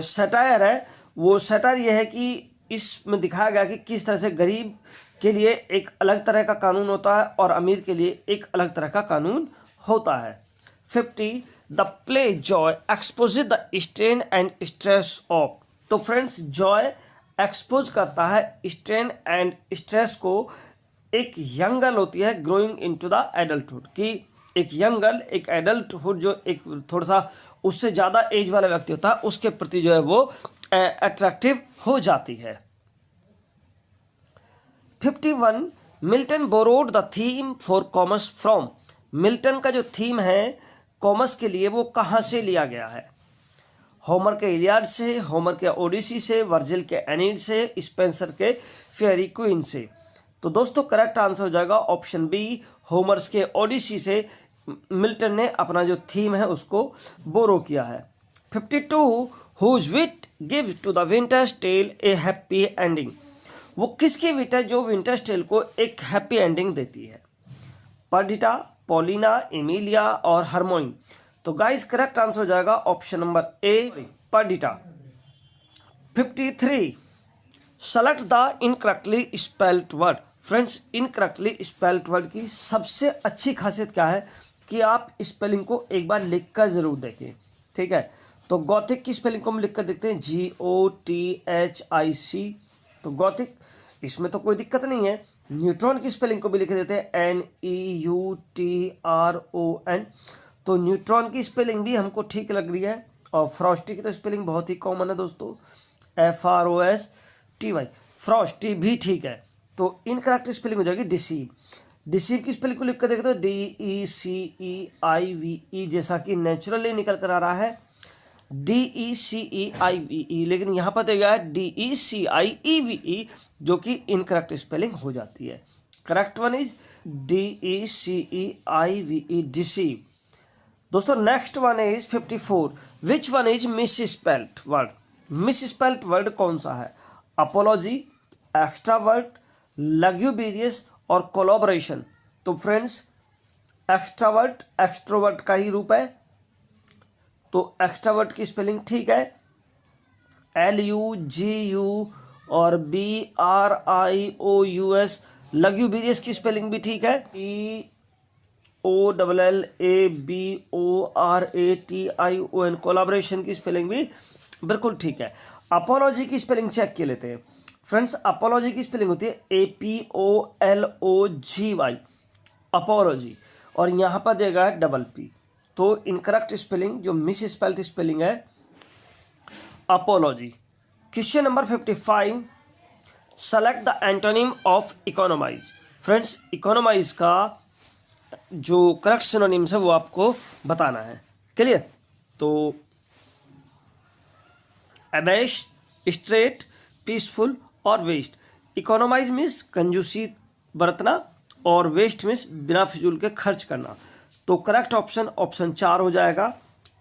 सटायर है। वो सटायर यह है कि इसमें दिखाया गया कि किस तरह से गरीब के लिए एक अलग तरह का कानून होता है और अमीर के लिए एक अलग तरह का कानून होता है। 50 the play Joy exposes the strain and stress of. तो फ्रेंड्स जॉय एक्सपोज करता है स्ट्रेन एंड स्ट्रेस को। एक यंग गर्ल होती है ग्रोइंग इनटू द एडल्टहुड, कि एक यंग गर्ल एक एडल्टहुड जो एक थोड़ा सा उससे ज़्यादा एज वाला व्यक्ति होता है उसके प्रति जो है वो अट्रैक्टिव हो जाती है। 51 Milton borrowed the theme for commerce from. Milton का जो थीम है कॉमर्स के लिए वो कहाँ से लिया गया है? होमर के इलियाड से, होमर के ओडिसी से, वर्जिल के एनीड से, स्पेंसर के फेयरी क्वीन से। तो दोस्तों करेक्ट आंसर हो जाएगा ऑप्शन बी, होमर्स के ओडिसी से मिल्टन ने अपना जो थीम है उसको बोरो किया है। 52 whose wit gives to the winter's tale a happy ending. वो किसकी विट है जो विंटर्स टेल को एक हैप्पी एंडिंग देती है? पर्डिटा, पॉलिना, एमिलिया और हार्मोइन। तो गाइस करेक्ट आंसर हो जाएगा option number A, Perdita. 53 select the incorrectly spelled word. Friends incorrectly spelled word की सबसे अच्छी खासियत क्या है कि आप स्पेलिंग को एक बार लिख कर जरूर देखें। ठीक है, तो गॉथिक की स्पेलिंग को हम लिख कर देखते हैं, GOTHIC। तो गॉथिक, इसमें तो कोई दिक्कत नहीं है, न्यूट्रॉन की स्पेलिंग को भी लिख देते हैं NEUTRON। तो न्यूट्रॉन की स्पेलिंग भी हमको ठीक लग रही है। और फ्रॉस्टी की तो स्पेलिंग बहुत ही कॉमन है दोस्तों, FROSTY। फ्रॉस्टी भी ठीक है। तो इनकरेक्ट स्पेलिंग हो जाएगी डिसीव। डिसीव की स्पेलिंग को लिख कर देखे तो DECEIVE, जैसा कि नेचुरली निकल कर आ रहा है DECEIVE, लेकिन यहाँ पर देगा DECIEVE, जो कि इनकरेक्ट स्पेलिंग हो जाती है। Correct one is DECEIVE, deceive. दोस्तों next one is 54, which one is misspelt word. Misspelt word कौन सा है? अपोलॉजी, एक्स्ट्रावर्ट, लग्यूबिरियस और कोलैबोरेशन। तो फ्रेंड्स एक्स्ट्रावर्ट एक्सट्रोवर्ट का ही रूप है, तो एक्स्ट्रावर्ट की स्पेलिंग ठीक है, LUGU और BRIOUS। लग्यूबिरियस की स्पेलिंग भी ठीक है, EOLLABORATION। कोलैबोरेशन की स्पेलिंग भी बिल्कुल ठीक है। अपोलॉजी की स्पेलिंग चेक के लेते हैं फ्रेंड्स। अपोलॉजी की स्पेलिंग होती है APOLOGY, अपोलॉजी, और यहाँ पर देगा PP। तो इनकरेक्ट स्पेलिंग जो मिस स्पेल्ट स्पेलिंग है apology. Question number 55, select the antonym of economise. Friends economise का जो करेक्ट सिनोनिम्स है वो आपको बताना है, क्लियर? तो एबेश, स्ट्रेट, पीसफुल और वेस्ट। इकोनोमाइज मीन्स कंजूसी बरतना और वेस्ट मीन्स बिना फिजूल के खर्च करना। तो करेक्ट ऑप्शन ऑप्शन 4 हो जाएगा।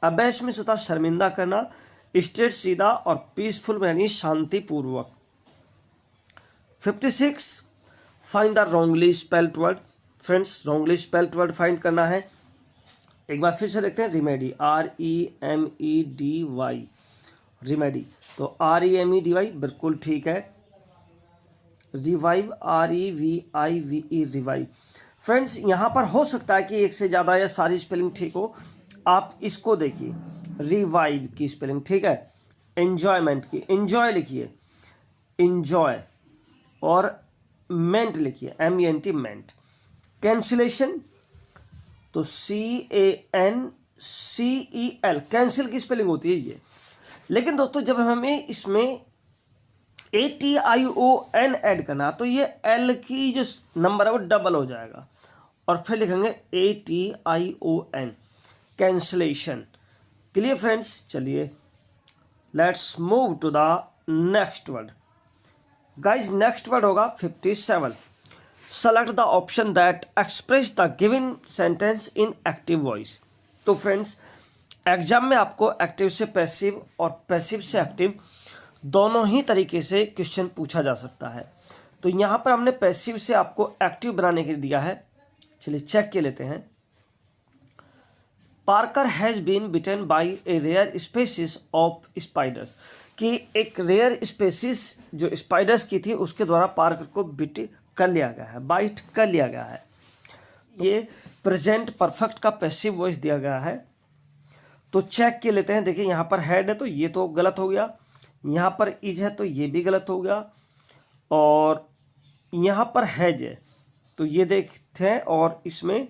अबैश मीन्स होता शर्मिंदा करना, स्ट्रेट सीधा और पीसफुल यानी शांतिपूर्वक। 56, find the wrongly spelled word. Friends wrongly spelled word find करना है। एक बार फिर से देखते हैं, रिमेडी, REMEDY, रिमेडी। तो REMEDY बिल्कुल ठीक है। Revive, REVIVE, revive. फ्रेंड्स यहाँ पर हो सकता है कि एक से ज़्यादा या सारी स्पेलिंग ठीक हो। आप इसको देखिए, रिवाइव की स्पेलिंग ठीक है। एन्जॉयमेंट की, एन्जॉय लिखिए एन्जॉय, और मेंट लिखिए MENT, मेंट। कैंसिलेशन तो CANCEL, कैंसिल की स्पेलिंग होती है ये। लेकिन दोस्तों जब हमें इसमें ATION ऐड करना तो ये L की जो नंबर है वो डबल हो जाएगा, और फिर लिखेंगे ATION, कैंसिलेशन। Clear friends? चलिए let's move to the next word. Guys next word होगा 57, select the option that express the given sentence in active voice. तो फ्रेंड्स एग्जाम में आपको एक्टिव से पैसिव और पैसिव से एक्टिव दोनों ही तरीके से क्वेश्चन पूछा जा सकता है। तो यहाँ पर हमने पैसिव से आपको एक्टिव बनाने के लिए दिया है। चलिए चेक के लेते हैं। Parker has been bitten by a rare species of spiders, कि एक रेयर स्पेसीज जो स्पाइडर्स की थी उसके द्वारा पार्कर को बिट कर लिया गया है, बाइट कर लिया गया है। ये प्रेजेंट परफेक्ट का पैसिव वॉइस दिया गया है। तो चेक के लेते हैं। देखिए यहाँ पर हैड है तो ये तो गलत हो गया, यहाँ पर इज है तो ये भी गलत हो गया, और यहाँ पर हैज है तो ये देखते हैं, और इसमें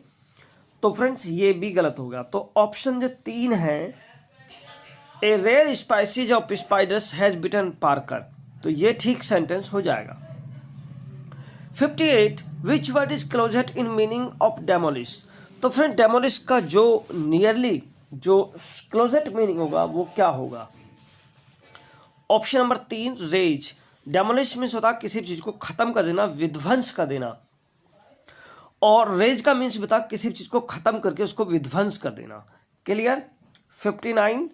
तो फ्रेंड्स ये भी गलत हो गया। तो ऑप्शन जो 3 है, a rare species of spiders has bitten Parker, तो ये ठीक सेंटेंस हो जाएगा। 58, which word is closest in meaning of demolish. तो फ्रेंड डेमोलिश का जो नियरली जो क्लोजेस्ट मीनिंग होगा वो क्या होगा? Option number 3 raze. Demolish means होता है किसी चीज को खत्म कर देना, विध्वंस कर देना, और रेज का मीन्स बता किसी चीज को खत्म करके उसको विध्वंस कर देना। Clear? 59,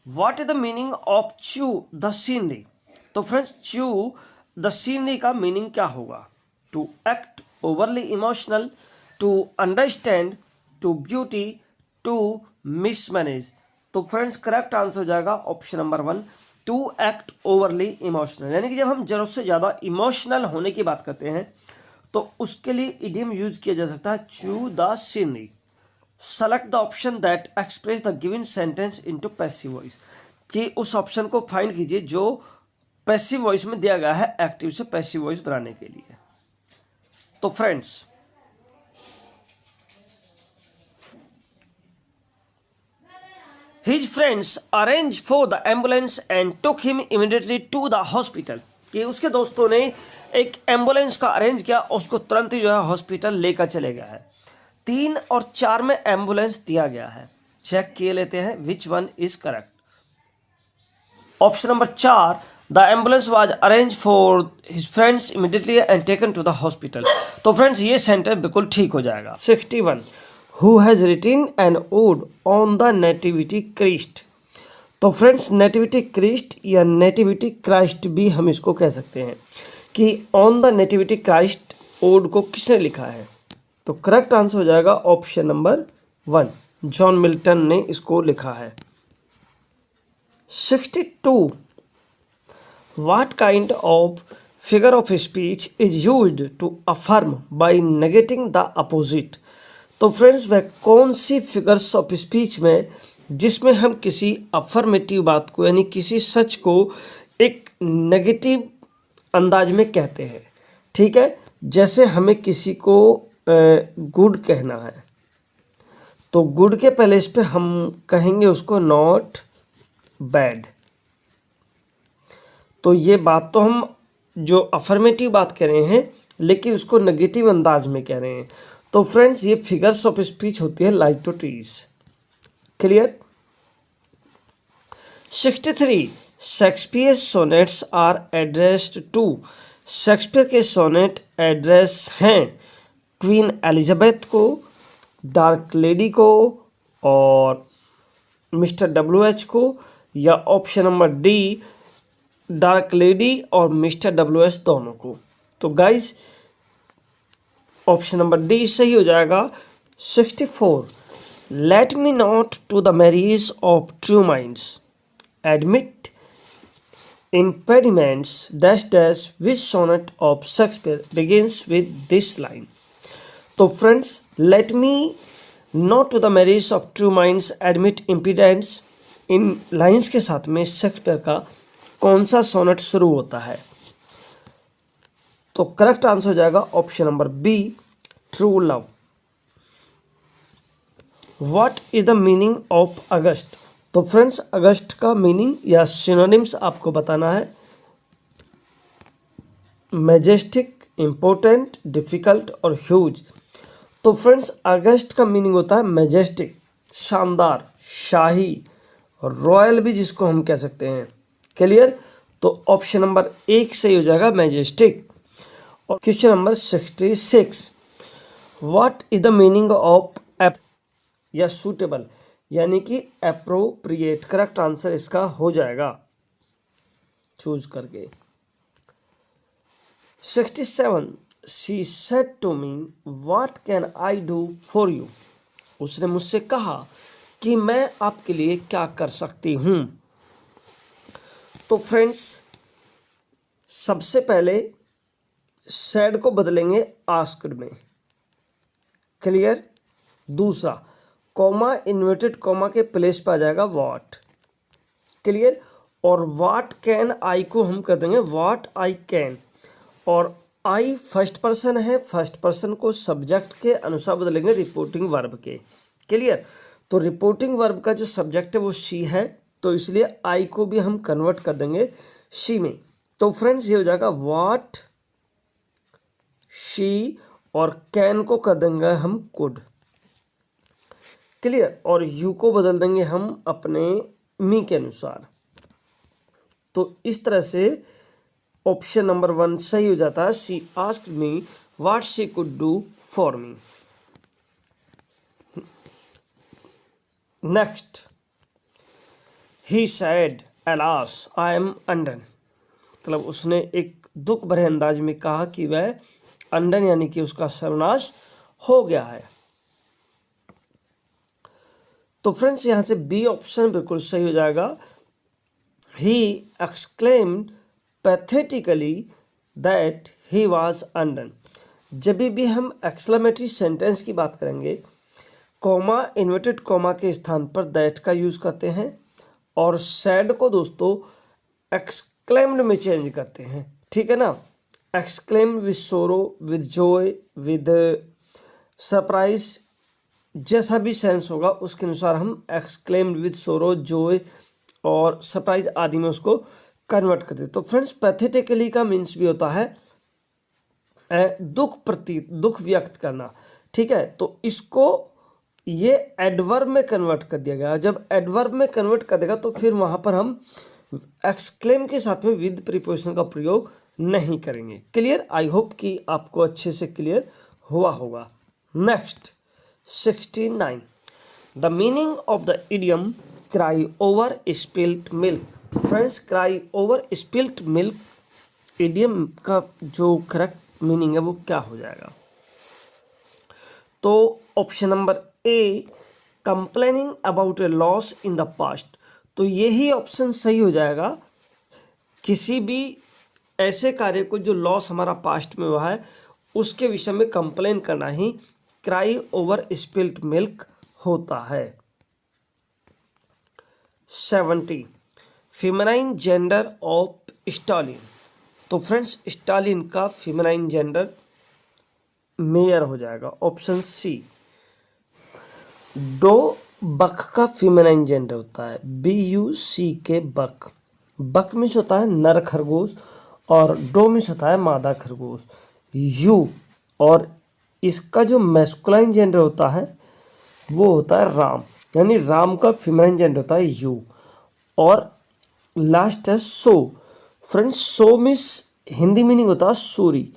what is the meaning of chew the scenery. तो फ्रेंड्स च्यू द सीनरी का मीनिंग क्या होगा? To act overly emotional, to understand, to beauty, to mismanage. तो फ्रेंड्स करेक्ट आंसर हो जाएगा option number 1, to act overly emotional. यानी कि जब हम जरूरत से ज़्यादा इमोशनल होने की बात करते हैं तो उसके लिए इडियम यूज किया जा सकता है chew the scenery. Select the option that express the given sentence into passive voice, कि उस ऑप्शन को फाइंड कीजिए जो पैसिव वॉइस में दिया गया है एक्टिव से पैसिव वॉइस बनाने के लिए। तो friends His friends arranged for the ambulance and took him immediately to the hospital. कि उसके दोस्तों ने एक एम्बुलेंस का अरेंज किया, उसको तुरंत ही जो है हॉस्पिटल लेकर चले गया है। 3 और 4 में एम्बुलेंस दिया गया है, चेक किए लेते हैं which one is correct. Option number 4, the ambulance was arrange for his friends immediately and taken to the hospital. तो फ्रेंड्स ये सेंटेंस बिल्कुल ठीक हो जाएगा। 61, who has written an ode on the nativity Christ. तो फ्रेंड्स नेटिविटी क्राइस्ट या nativity Christ भी हम इसको कह सकते हैं कि on the nativity Christ ode को किसने लिखा है। तो करेक्ट आंसर हो जाएगा ऑप्शन नंबर 1, जॉन मिल्टन ने इसको लिखा है। 62, what kind of figure of speech is used to affirm by negating the opposite। तो फ्रेंड्स वह कौन सी फिगर्स ऑफ स्पीच में जिसमें हम किसी अफर्मेटिव बात को यानी किसी सच को एक नेगेटिव अंदाज में कहते हैं, ठीक है। जैसे हमें किसी को गुड कहना है तो गुड के पहले इस पे हम कहेंगे उसको नॉट बैड। तो ये बात तो हम जो अफर्मेटिव बात कह रहे हैं लेकिन उसको नेगेटिव अंदाज में कह रहे हैं। तो फ्रेंड्स ये फिगर्स ऑफ स्पीच होती है like to trees. Clear. 63, Shakespeare sonnets are addressed to. Shakespeare के सोनेट एड्रेस हैं क्वीन एलिजाबेथ को, डार्क लेडी को और मिस्टर WH को, या option number D dark lady और मिस्टर WH दोनों को। तो गाइस ऑप्शन नंबर डी सही हो जाएगा। 64, let me not to the marriage of true minds admit impediments dash dash which sonnet of Shakespeare begins with this line। तो friends let me not to the marriage of true minds admit impediments, in lines के साथ में Shakespeare का कौन सा sonnet शुरू होता है। तो करेक्ट आंसर हो जाएगा option number be true love. What is the meaning of अगस्त। तो फ्रेंड्स अगस्त का मीनिंग या सिनोनिम्स आपको बताना है। मैजेस्टिक, इम्पोर्टेंट, डिफिकल्ट और ह्यूज। तो फ्रेंड्स अगस्त का मीनिंग होता है मैजेस्टिक, शानदार, शाही, रॉयल भी जिसको हम कह सकते हैं। क्लियर। तो ऑप्शन नंबर 1 सही हो जाएगा मैजेस्टिक। और question number 66, what is the meaning of app या सूटेबल यानी कि एप्रोप्रिएट। करेक्ट आंसर इसका हो जाएगा चूज करके। 67, she said to me what can I do for you. उसने मुझसे कहा कि मैं आपके लिए क्या कर सकती हूँ। तो फ्रेंड्स सबसे पहले सैड को बदलेंगे आस्क्ड में। क्लियर। दूसरा कॉमा इन्वर्टेड कॉमा के प्लेस पर आ जाएगा व्हाट। क्लियर। और व्हाट कैन आई को हम कर देंगे व्हाट आई कैन। और आई फर्स्ट पर्सन है, फर्स्ट पर्सन को सब्जेक्ट के अनुसार बदलेंगे रिपोर्टिंग वर्ब के। क्लियर। तो रिपोर्टिंग वर्ब का जो सब्जेक्ट है वो शी है, तो इसलिए आई को भी हम कन्वर्ट कर देंगे शी में। तो फ्रेंड्स ये हो जाएगा व्हाट शी, और कैन को कर देंगे हम कुड। क्लियर। और यू को बदल देंगे हम अपने मी के अनुसार। तो इस तरह से ऑप्शन नंबर 1 सही हो जाता है। She asked me what she could do for me. Next, he said alas I am undone. मतलब उसने एक दुख भरे अंदाज में कहा कि वह अनडन यानी कि उसका सर्वनाश हो गया है। तो फ्रेंड्स यहाँ से बी ऑप्शन बिल्कुल सही हो जाएगा। He exclaimed pathetically that he was undone. जब भी हम एक्सक्लेमेटरी सेंटेंस की बात करेंगे कॉमा इन्वर्टेड कॉमा के स्थान पर दैट का यूज़ करते हैं और सैड को दोस्तों एक्सक्लेम्ड में चेंज करते हैं। ठीक है ना। एक्सक्लेम विद सोरो, विद जॉय, विद सरप्राइज, जैसा भी सेंस होगा उसके अनुसार हम एक्सक्लेम विद सोरो, जॉय और सरप्राइज आदि में उसको कन्वर्ट करते हैं। तो फ्रेंड्स पैथेटिकली का मीन्स भी होता है दुख व्यक्त करना, ठीक है। तो इसको ये एडवर्ब में कन्वर्ट कर दिया गया। जब एडवर्ब में कन्वर्ट कर देगा तो फिर वहां पर हम एक्सक्लेम के साथ में विद प्रीपोजिशन का प्रयोग नहीं करेंगे। क्लियर? आई होप कि आपको अच्छे से क्लियर हुआ होगा। Next 69, the meaning of the idiom cry over spilt milk. Friends cry over spilt milk idiom का जो करेक्ट मीनिंग है वो क्या हो जाएगा? तो option number A, complaining about A loss in the past. तो यही ऑप्शन सही हो जाएगा। किसी भी ऐसे कार्य को जो लॉस हमारा पास्ट में हुआ है उसके विषय में कंप्लेन करना ही क्राई ओवर स्पिल्ट मिल्क होता है। 70, फेमिनाइन जेंडर ऑफ स्टालिन। तो फ्रेंड्स स्टालिन का फेमिनाइन जेंडर मेयर हो जाएगा, ऑप्शन सी। डो बक का फेमिनाइन जेंडर होता है BUCK, बक। बक मीन्स होता है नर खरगोश और डो मीन्स होता है मादा खरगोश। यू और इसका जो मैस्कुलाइन जेंडर होता है वो होता है राम, यानी राम का फेमिनाइन जेंडर होता है यू। और लास्ट है so. Friends so means Hindi meaning होता है सूरी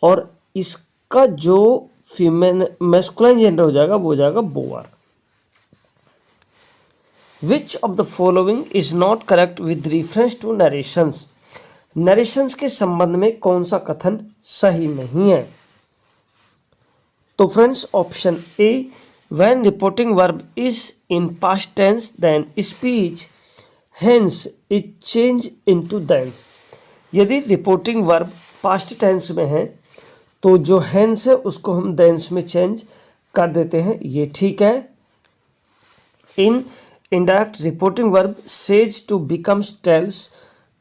और इसका जो मैस्कुलाइन जेंडर हो जाएगा वो हो जाएगा bore. Which of the following is not correct with reference to narrations. Narrations के संबंध में कौन सा कथन सही नहीं है? तो friends option A, when reporting verb is in past tense then speech hence it change into thence. यदि रिपोर्टिंग वर्ब पास्ट टेंस में है तो जो हेंस है उसको हम देंस में चेंज कर देते हैं, ये ठीक है। In indirect reporting verb says to becomes tells,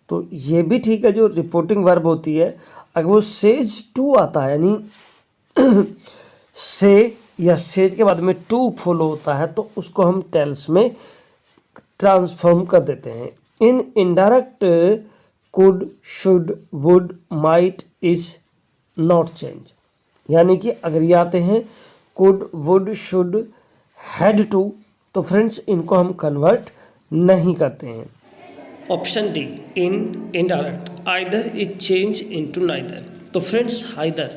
तो ये भी ठीक है। जो रिपोर्टिंग वर्ब होती है अगर वो सेज टू आता है यानी से या सेज के बाद में टू फॉलो होता है तो उसको हम टेल्स में ट्रांसफॉर्म कर देते हैं। In indirect could, should, would, might, is not change, यानी कि अगर ये आते हैं could, would, should, had to तो फ्रेंड्स इनको हम कन्वर्ट नहीं करते हैं। Option D, in indirect either is change into neither. तो फ्रेंड्स हाइदर,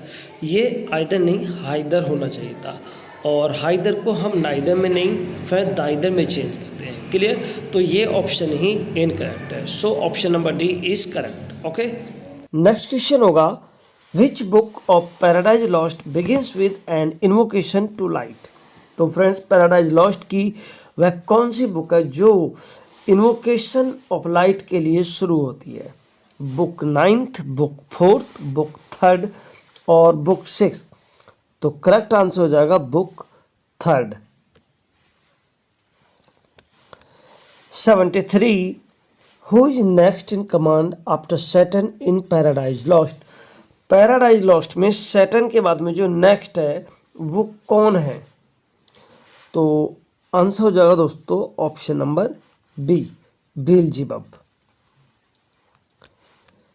ये आइदर नहीं हाइदर होना चाहिए था और हाइदर को हम नाइदर में नहीं फिर दाइदर में चेंज करते हैं। क्लियर? तो ये ऑप्शन ही इनकरेक्ट है। So option number D is correct. Okay, next question होगा, which book of Paradise Lost begins with an invocation to light. तो फ्रेंड्स पैराडाइज लॉस्ट की वह कौन सी बुक है जो इन्वोकेशन ऑफ लाइट के लिए शुरू होती है? Book 9th, book 4th, book 3rd और बुक 6th। तो करेक्ट आंसर हो जाएगा book 3rd। 73, who is next in command after Saturn in paradise lost. Paradise lost में सैटर्न के बाद में जो नेक्स्ट है वो कौन है? तो आंसर हो जाएगा दोस्तों option number B, Beelzebub.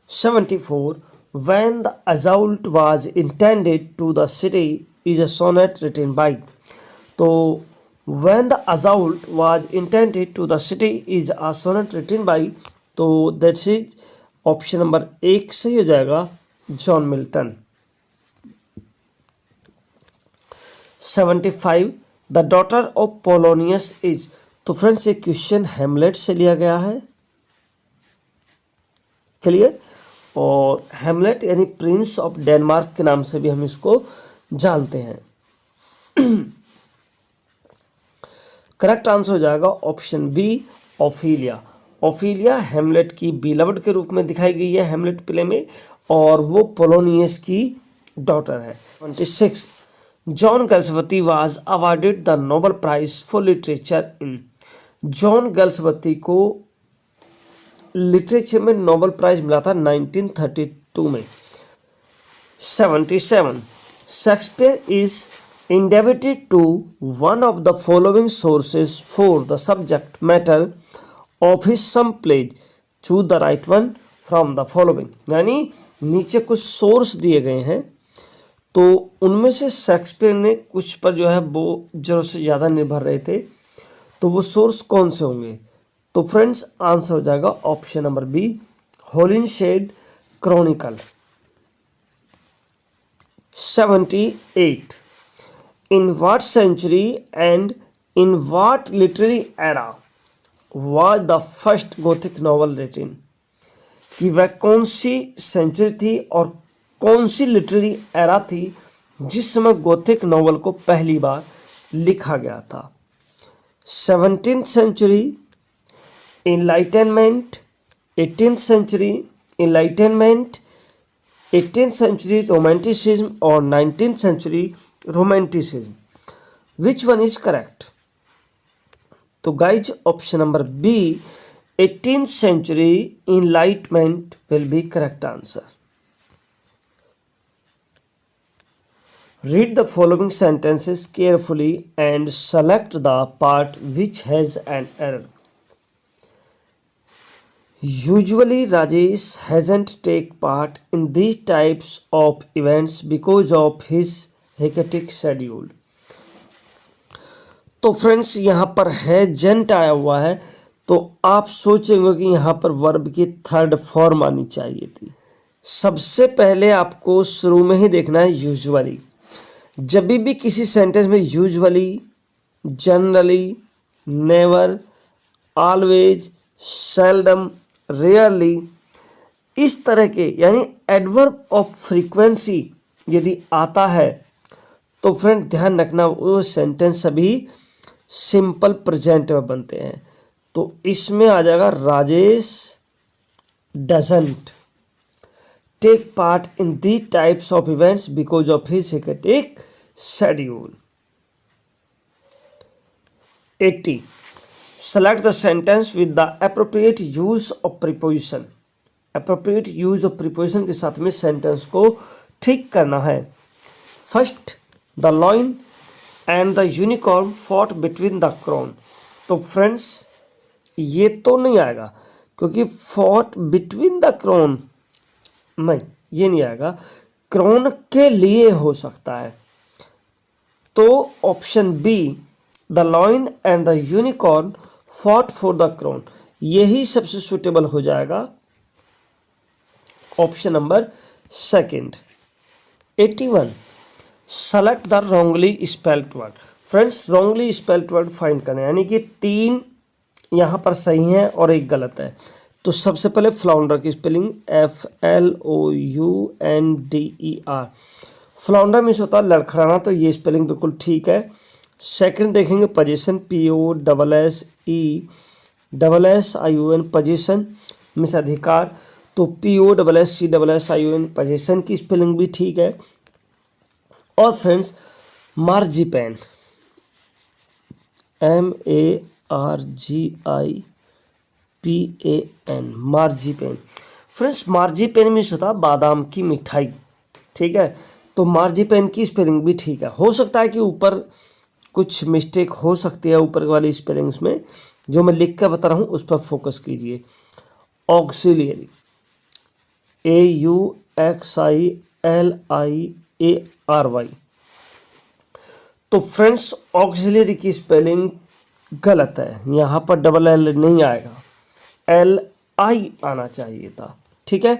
74, when the assault was intended to the city is a sonnet written by। तो when the assault was intended to the city is a sonnet written by, तो that's is option number 1 सही हो जाएगा, John Milton. 75, the daughter of Polonius is. तो friends ये question हेमलेट से लिया गया है। क्लियर? और हेमलेट यानी प्रिंस ऑफ डेनमार्क के नाम से भी हम इसको जानते हैं। करेक्ट आंसर हो जाएगा ऑप्शन बी, ओफिलिया। ओफिलिया हेमलेट की बिलवड के रूप में दिखाई गई है हेमलेट प्ले में और वो पोलोनियस की डॉटर है। 26, John Galsworthy was awarded the Nobel prize for literature in. John Galsworthy को लिटरेचर में नोबेल प्राइज मिला था 1932 में। 77. Shakespeare is indebted to one of the following sources for the subject matter of his some plays. Choose the right one from the following. यानी नीचे कुछ source दिए गए हैं, तो उनमें से शेक्सपियर ने कुछ पर जो है वो जरूरत से ज़्यादा निर्भर रहे थे, तो वो सोर्स कौन से होंगे? तो फ्रेंड्स आंसर हो जाएगा option number B, Holinshed chronicle. 78. In what century and in what literary era was the first Gothic novel written? कि वह कौन सी सेंचुरी थी और कौन सी लिटरेरी एरा थी जिस समय गोथिक नॉवल को पहली बार लिखा गया था? 17th century, enlightenment, 18th century enlightenment, 18th century romanticism और 19th century romanticism. Which one is correct? तो guys option number B, 18th century enlightenment will be correct answer. Read the following sentences carefully and select the part which has an error. Usually, Rajesh hasn't take part in these types of events because of his hectic schedule. तो friends यहाँ पर hasn't आया हुआ है, तो आप सोचेंगे कि यहाँ पर वर्ब की थर्ड फॉर्म आनी चाहिए थी। सबसे पहले आपको शुरू में ही देखना है यूजुअली। जब भी किसी सेंटेंस में usually, generally, never, always, seldom, rarely, इस तरह के यानी एडवर्ब ऑफ फ्रीक्वेंसी यदि आता है तो फ्रेंड ध्यान रखना वो सेंटेंस सभी सिंपल प्रेजेंट में बनते हैं। तो इसमें आ जाएगा Rajesh doesn't take part in the types of events because of his hectic schedule. 80. Select the sentence with the appropriate use of preposition. Appropriate use of preposition के साथ में सेंटेंस को ठीक करना है। First, the lion and the unicorn fought between the crown. तो friends ये तो नहीं आएगा क्योंकि फॉट बिटवीन द क्राउन नहीं, ये नहीं आएगा, क्राउन के लिए हो सकता है। तो option B, the lion and the unicorn fought for the crown, यही सबसे सुटेबल हो जाएगा, option number second. 81. Select the wrongly spelled word. Friends wrongly spelled word find करना है, यानी कि 3 यहाँ पर सही है और 1 गलत है। तो सबसे पहले फ्लाउंडर की स्पेलिंग FLOUNDER। फ्लाउंडर मीन्स होता है लड़खड़ाना, तो ये स्पेलिंग बिल्कुल ठीक है। सेकंड देखेंगे पोजीशन, POSSESSION, पोजीशन मीन्स अधिकार, तो POSSESSION पोजीशन की स्पेलिंग भी ठीक है। और फ्रेंड्स मार्जिपेन, MARGIPAN, मार्जिपेन। फ्रेंड्स मार्जिपेन मीन्स होता है बादाम की मिठाई, ठीक है। तो मार्जिपेन की स्पेलिंग भी ठीक है। हो सकता है कि ऊपर कुछ मिस्टेक हो सकती है ऊपर वाली स्पेलिंग्स में, जो मैं लिख कर बता रहा हूँ उस पर फोकस कीजिए। Auxiliary, AUXILIARY। तो फ्रेंड्स ऑक्सिलियरी की स्पेलिंग गलत है, यहाँ पर डबल एल नहीं आएगा, LI आना चाहिए था, ठीक है।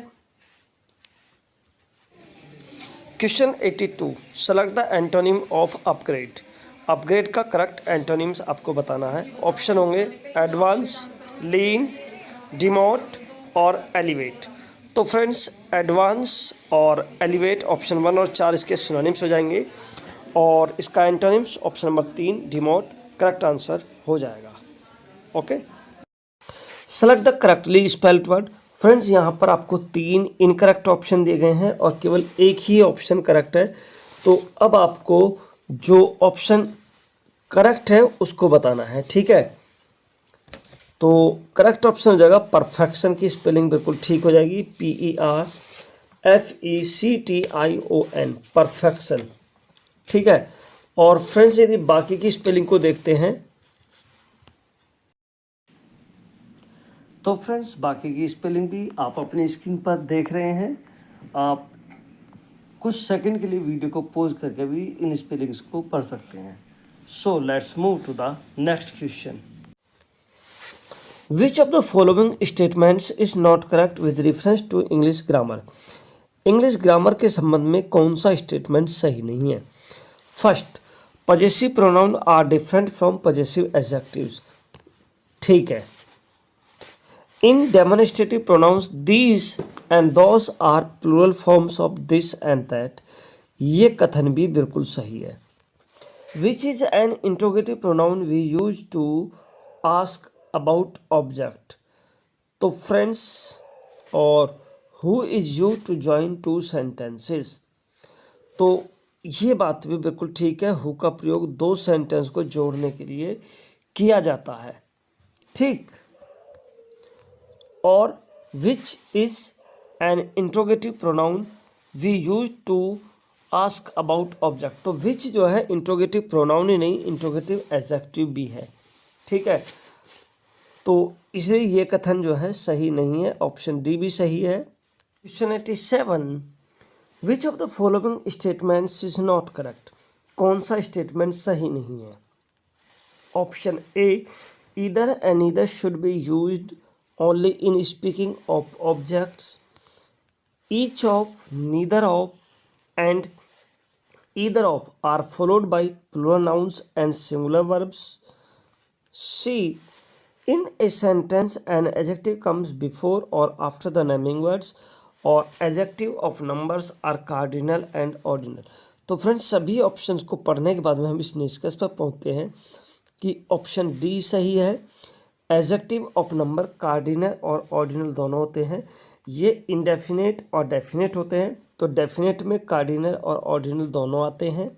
Question 82. Select the antonym of upgrade. Upgrade का करेक्ट एंटोनिम्स आपको बताना है। ऑप्शन होंगे एडवांस, लीन, डिमोट और एलिवेट। तो फ्रेंड्स एडवांस और एलिवेट ऑप्शन 1 और 4 इसके सिनोनिम्स हो जाएंगे, और इसका antonyms option number 3 demote correct answer हो जाएगा। Okay, select the correctly spelled word. Friends यहाँ पर आपको 3 इनकरेक्ट ऑप्शन दिए गए हैं और केवल एक ही ऑप्शन करेक्ट है। तो अब आपको जो ऑप्शन करेक्ट है उसको बताना है, ठीक है। तो करेक्ट ऑप्शन हो जाएगा परफेक्शन की स्पेलिंग बिल्कुल ठीक हो जाएगी, FECTION, परफेक्शन। ठीक है। और फ्रेंड्स यदि बाकी की स्पेलिंग को देखते हैं तो फ्रेंड्स बाकी की स्पेलिंग भी आप अपनी स्क्रीन पर देख रहे हैं। आप कुछ सेकंड के लिए वीडियो को पॉज करके भी इन स्पेलिंग्स को पढ़ सकते हैं। So let's move to the next question. Which of the following statements is not correct with reference to English grammar. English grammar के संबंध में कौन सा स्टेटमेंट सही नहीं है। First, possessive pronoun are different from possessive adjectives. ठीक है। In demonstrative pronouns these and those are plural forms of this and that. ये कथन भी बिल्कुल सही है। Which is an interrogative pronoun we use to ask about object. तो friends, और who is use to join two sentences. तो ये बात भी बिल्कुल ठीक है। हु का प्रयोग दो सेंटेंस को जोड़ने के लिए किया जाता है। ठीक। और which is an interrogative pronoun we use to ask about object. तो विच जो है इंट्रोगेटिव प्रोनाउन ही नहीं, इंट्रोगेटिव एडजेक्टिव भी है। ठीक है। तो इसलिए ये कथन जो है सही नहीं है। ऑप्शन डी भी सही है। Question 87, which of the following statements is not correct. कौन सा स्टेटमेंट सही नहीं है। Option A, either and neither should be used only in speaking of objects. Each of, neither of, and either of are followed by plural nouns and singular verbs. C, in a sentence an adjective comes before or after the naming words, or adjective of numbers are cardinal and ordinal. तो friends सभी options को पढ़ने के बाद में हम इस निष्कर्ष पर पहुंचते हैं कि ऑप्शन डी सही है। एडजेक्टिव ऑफ नंबर कार्डिनल और ऑर्डिनल दोनों होते हैं। ये इंडेफिनेट और डेफिनेट होते हैं। तो डेफिनेट में कार्डिनल और ऑर्डिनल दोनों आते हैं।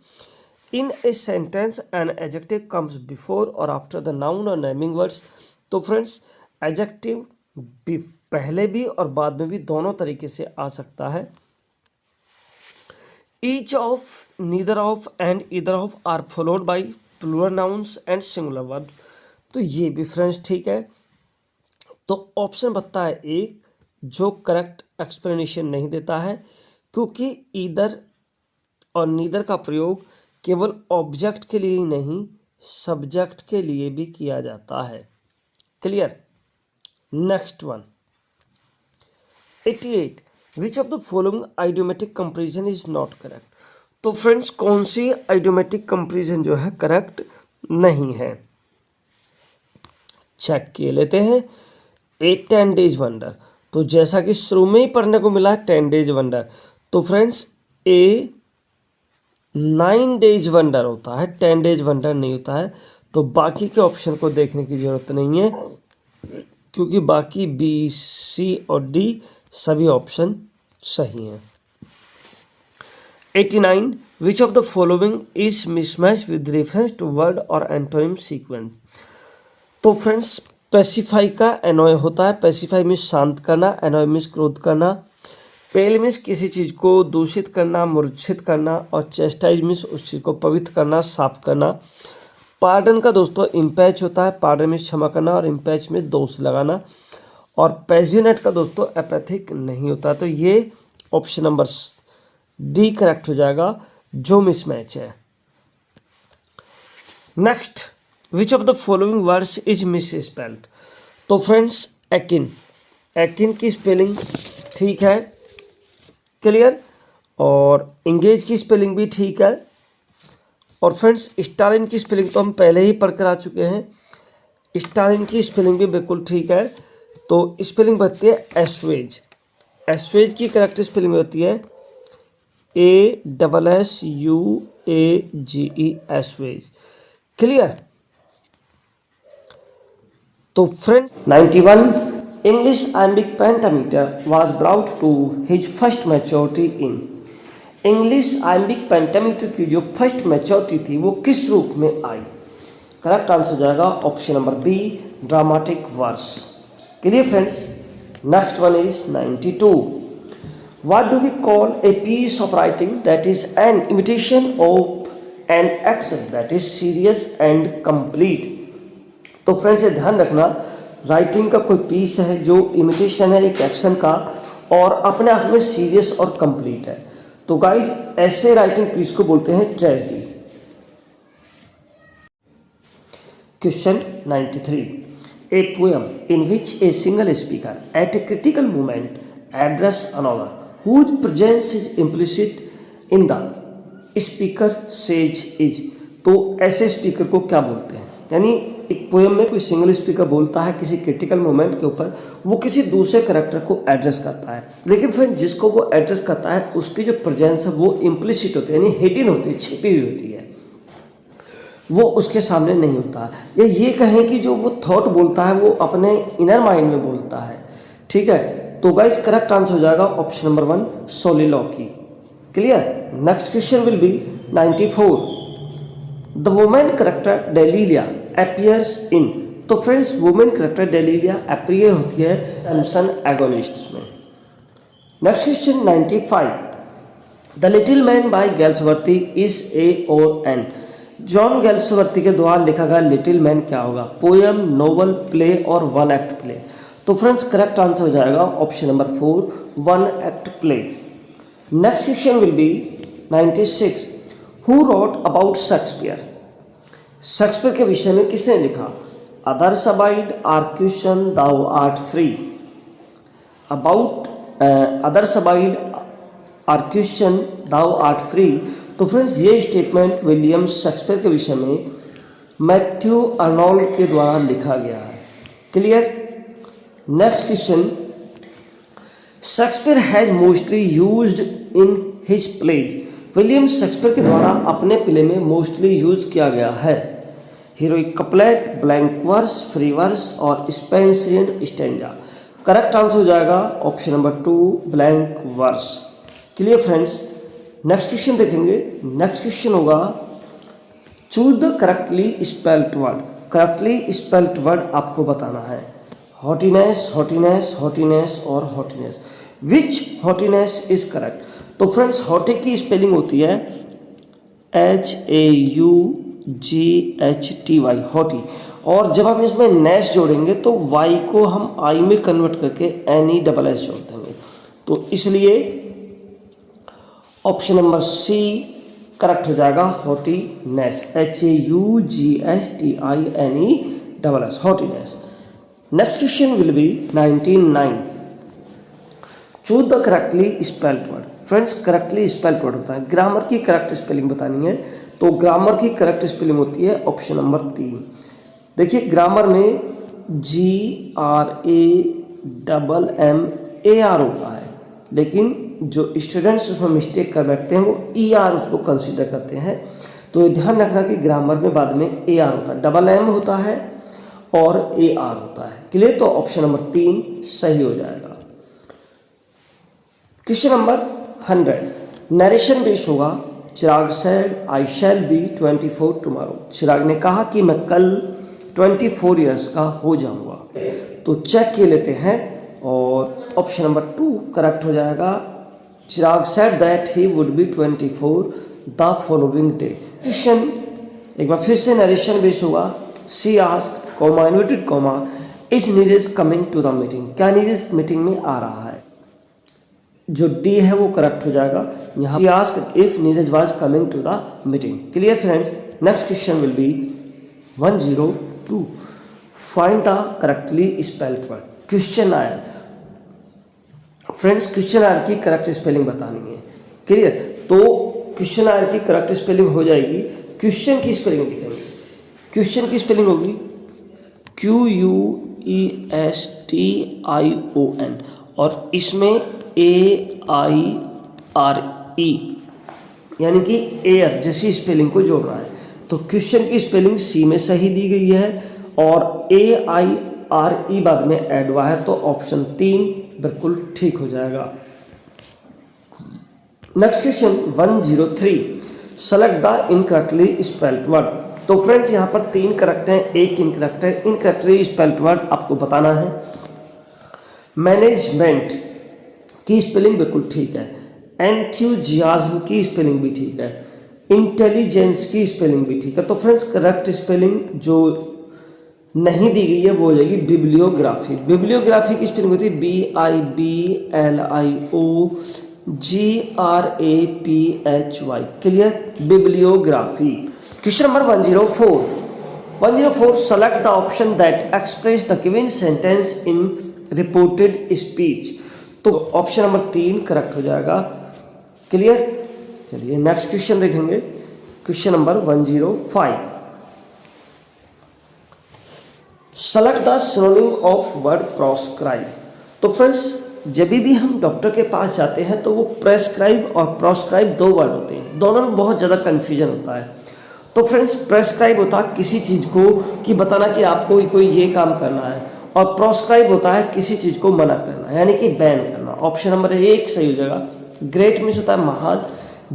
In a sentence an adjective comes before और आफ्टर द नाउन और नेमिंग वर्ड्स। तो फ्रेंड्स एडजेक्टिव भी पहले भी और बाद में भी दोनों तरीके से आ सकता है। Each of, neither of and either of are followed by plural nouns and singular verbs. तो ये भी फ्रेंड्स ठीक है। तो ऑप्शन बताता है एक, जो करेक्ट एक्सप्लेनेशन नहीं देता है, क्योंकि ईदर और नीदर का प्रयोग केवल ऑब्जेक्ट के लिए ही नहीं, सब्जेक्ट के लिए भी किया जाता है। Clear. Next one, 88, which of the following idiomatic comparison is not correct. तो फ्रेंड्स कौन सी आइडियोमेटिक कंपैरिजन जो है करेक्ट नहीं है, चेक किए लेते हैं। 10 डेज वंडर, तो जैसा कि शुरू में ही पढ़ने को मिला 10 डेज वंडर, तो फ्रेंड्स ए 9 डेज वंडर होता है, 10 डेज वंडर नहीं होता है। तो बाकी के ऑप्शन को देखने की जरूरत नहीं है, क्योंकि बाकी बी, सी और डी सभी ऑप्शन सही हैं। 89, which of the following is mismatch with reference to word और एंटोनिम सीक्वेंस। तो फ्रेंड्स स्पेसिफाई का एनॉय होता है। स्पेसिफाई मीन्स शांत करना, एनॉय मीन्स क्रोध करना, पेल मीन्स किसी चीज़ को दूषित करना, मूर्छित करना, और चेस्टाइज मीन्स उस चीज़ को पवित्र करना, साफ करना। पार्डन का दोस्तों इम्पैच होता है। पार्डन मीन्स क्षमा करना और इम्पैच में दोष लगाना। और पैसियोनेट का दोस्तों एपैथिक नहीं होता। तो ये ऑप्शन नंबर डी करेक्ट हो जाएगा, जो मिसमैच है। Next, which of the following words is miss spelled. तो फ्रेंड्स एकिन, एकिन की स्पेलिंग ठीक है। क्लियर। और इंगेज की स्पेलिंग भी ठीक है। और फ्रेंड्स स्टालिन की स्पेलिंग तो हम पहले ही पढ़ कर आ चुके हैं। स्टालिन की स्पेलिंग भी बिल्कुल ठीक है। तो स्पेलिंग बनती है एस्वेज। एस्वेज की करेक्ट स्पेलिंग होती है ASSUAGE, एस्वेज। क्लियर। तो friend 91, English iambic pentameter was brought to his first maturity in. English iambic pentameter की जो फर्स्ट मैच्योरिटी थी वो किस रूप में आई। करेक्ट आंसर हो जाएगा option number B, dramatic verse. Clear friends. Next one is 92, What do we call a piece of writing that is an imitation of an action that is serious and complete? तो friends ये ध्यान रखना, writing का कोई piece है जो imitation है एक एक्शन का और अपने आप में सीरियस और कंप्लीट है। तो गाइज ऐसे राइटिंग पीस को बोलते हैं tragedy. Question 93, a poem in which a single speaker at a critical moment address another whose presence is implicit in the speaker says is। तो ऐसे स्पीकर को क्या बोलते हैं? यानी एक पोएम में कोई सिंगल स्पीकर बोलता है किसी क्रिटिकल मोमेंट के ऊपर, वो किसी दूसरे करैक्टर को एड्रेस करता है, लेकिन फिर जिसको वो एड्रेस करता है उसकी जो प्रेजेंस है वो इम्प्लिसिट होती है, यानी हिडन होती है, छिपी हुई होती है, वो उसके सामने नहीं होता। या ये कहें कि जो वो थॉट बोलता है वो अपने इनर माइंड में बोलता है। ठीक है, तो गाइस करेक्ट आंसर हो जाएगा option number 1 soliloquy. Clear. Next question will be 94, the women character Delilah appears in. तो friends women character Delilah appear होती है सैमसन एगोनिस्ट्स में। Next question 95, the Little Man by Galsworthy is a और an. John गेल्सवर्थी के द्वारा लिखा गया little Man क्या होगा? पोएम, नोवेल, प्ले और वन एक्ट प्ले। तो फ्रेंड्स करेक्ट आंसर हो जाएगा option number 4 one act play. Next question will be 96, who wrote about Shakespeare. Shakespeare के विषय में किसने लिखा? Others abide, our question, thou art free. About, others abide, our question, thou art free. तो friends ये statement William Shakespeare के विषय में मैथ्यू अर्नोल्ड के द्वारा लिखा गया है। Clear. Next question, Shakespeare has mostly used in his plays. William Shakespeare के द्वारा अपने प्ले में मोस्टली यूज किया गया है heroic couplet, blank verse, free verse और स्पेंसियन स्टैंजा। करेक्ट आंसर हो जाएगा option number 2 blank verse. Clear friends. Next question देखेंगे। नेक्स्ट क्वेश्चन होगा choose the correctly spelled word. Correctly spelled word आपको बताना है हॉटीनेस, हॉटीनेस, हॉटीनेस और haughtiness. Which haughtiness is correct? तो फ्रेंड्स हॉटी की स्पेलिंग होती है HAUGHTY हॉटी, और जब हम इसमें नेस जोड़ेंगे तो वाई को हम आई में कन्वर्ट करके NESS जोड़ देंगे। तो इसलिए ऑप्शन नंबर C करेक्ट हो जाएगा haughtiness, HAUGHTINESS haughtiness. Next question will be 99, choose the correctly spelled word. Friends correctly spelled word होता है, ग्रामर की करेक्ट स्पेलिंग बतानी है, तो ग्रामर की करेक्ट स्पेलिंग होती है ऑप्शन नंबर 3। देखिए ग्रामर में GRAMMAR होता है, लेकिन जो स्टूडेंट्स उसमें मिस्टेक कर बैठते हैं वो ER उसको कंसीडर करते हैं। तो ध्यान रखना कि ग्रामर में बाद में AR होता है, MM होता है और AR होता है। क्लियर। तो ऑप्शन नंबर 3 सही हो जाएगा। क्वेश्चन नंबर 100, नरेशन बेस होगा Chirag said I shall be 24 tomorrow. Chirag ने कहा कि मैं कल 24 ईयर्स का हो जाऊंगा। तो चेक के लेते हैं और ऑप्शन नंबर 2 करेक्ट हो जाएगा। Chirag said that he would be 24 the following day. Question एक बार फिर से नरेशन बेस होगा she asked comma inverted comma is Neeraj coming to the meeting. क्या नीरज मीटिंग में आ रहा है? जो डी है वो करेक्ट हो जाएगा। यहाँ she asked if Neeraj was coming to the meeting. Clear friends. Next question will be 102, find the correctly spelled word. Questionnaire. Friends questionnaire की करेक्ट स्पेलिंग बतानी है। क्लियर। तो क्वेश्चन आयर की करेक्ट स्पेलिंग हो जाएगी, क्वेश्चन की spelling लिखेंगे। Question की स्पेलिंग होगी QUESTION और इसमें AIRE यानी कि एयर जैसी स्पेलिंग को जोड़ना है। तो क्वेश्चन की स्पेलिंग सी में सही दी गई है और AIRE बाद में ऐड हुआ है, तो ऑप्शन 3 बिल्कुल ठीक हो जाएगा। Next question 103, select the incorrectly spelled word. तो फ्रेंड्स यहाँ पर 3 करेक्ट हैं, एक इनकरेक्ट है। इनकरेक्टली स्पेल्ड वर्ड आपको बताना है मैनेजमेंट, की स्पेलिंग बिल्कुल ठीक है, एंथ्यूजियाज्म की स्पेलिंग भी ठीक है, इंटेलिजेंस की स्पेलिंग भी ठीक है। तो फ्रेंड्स करेक्ट स्पेलिंग जो नहीं दी गई है वो हो जाएगी बिब्लियोग्राफी। बिब्लियोग्राफी की स्पेलिंग होती है BIBLIOGRAPHY। Clear, bibliography. Question number 104 select the option that express the given sentence in reported speech. तो ऑप्शन नंबर 3 करेक्ट हो जाएगा। क्लियर, चलिए नेक्स्ट क्वेश्चन देखेंगे। Question number 105 select the synonym of word proscribe. तो friends जब भी हम doctor के पास जाते हैं तो वो प्रेस्क्राइब और प्रोस्क्राइब 2 वर्ड होते हैं, दोनों में बहुत ज़्यादा कन्फ्यूजन होता है। तो फ्रेंड्स प्रेस्क्राइब होता है किसी चीज़ को कि बताना कि आपको कोई ये काम करना है, और प्रोस्क्राइब होता है किसी चीज़ को मना करना, यानी कि बैन करना। ऑप्शन नंबर 1 सही हो जाएगा। ग्रेट मीन्स होता है महान,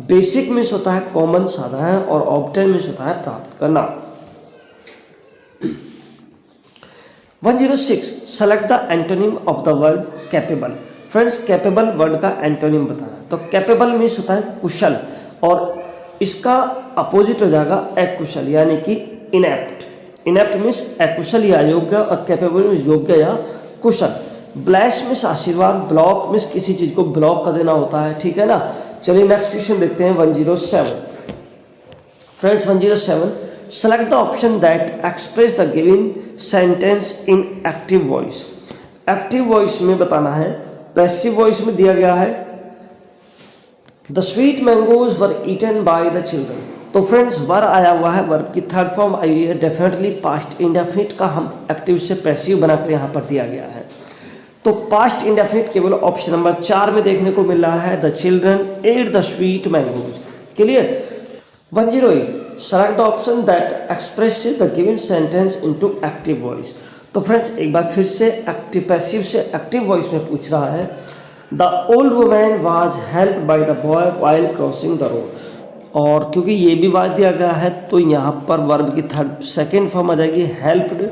बेसिक मीन्स होता है कॉमन साधारण, और ऑब्टेन मीन्स होता है प्राप्त करना। 106 select the antonym of the word capable. Friends capable word का एंटोनिम बताना है। तो कैपेबल मीन्स होता है कुशल, और इसका अपोजिट हो जाएगा अकुशल, यानी कि इनेप्ट। इनेप्ट मीन्स अकुशल या अयोग्य, और कैपेबल मीन्स योग्य या कुशल। ब्लेस मीन्स आशीर्वाद, ब्लॉक मीन्स किसी चीज़ को ब्लॉक कर देना होता है, ठीक है ना। चलिए नेक्स्ट क्वेश्चन देखते हैं 107। Friends 107 select the option that express the given sentence in active voice. Active voice में बताना है, पैसिव वॉइस में दिया गया है the sweet mangoes were eaten by the children. तो फ्रेंड्स वर आया हुआ है, वर्ब की थर्ड फॉर्म आई हुई है, डेफिनेटली पास्ट इंडेफिनिट का हम एक्टिव से पैसिव बनाकर यहाँ पर दिया गया है। तो पास्ट इंडेफिनिट केवल ऑप्शन नंबर 4 में देखने को मिल रहा है, the children ate the sweet mangoes. Clear. 108 select the option that expresses the given sentence into active voice. तो फ्रेंड्स एक बार फिर से एक्टिव पैसिव से एक्टिव वॉइस में पूछ रहा है the old woman was help by the boy while crossing the road. और क्योंकि ये भी वाज दिया गया है तो यहाँ पर वर्ब की सेकेंड फॉर्म आ जाएगी हेल्प्ड,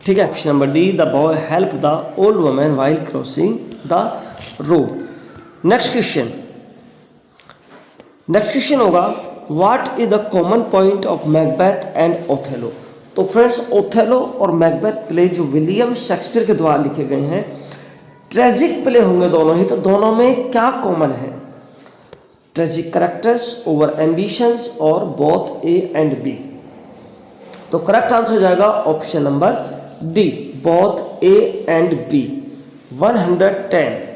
ठीक है। Option number D the boy help the old woman while crossing the road. Next question होगा what is the common point of Macbeth and Othello. तो फ्रेंड्स ओथेलो और मैकबेथ प्ले जो William Shakespeare के द्वारा लिखे गए हैं, ट्रेजिक प्ले होंगे दोनों ही, तो दोनों में क्या कॉमन है? ट्रेजिक कैरेक्टर्स ओवर एम्बिशंस और बोथ ए एंड बी। तो करेक्ट आंसर हो जाएगा option number D both A and B. 110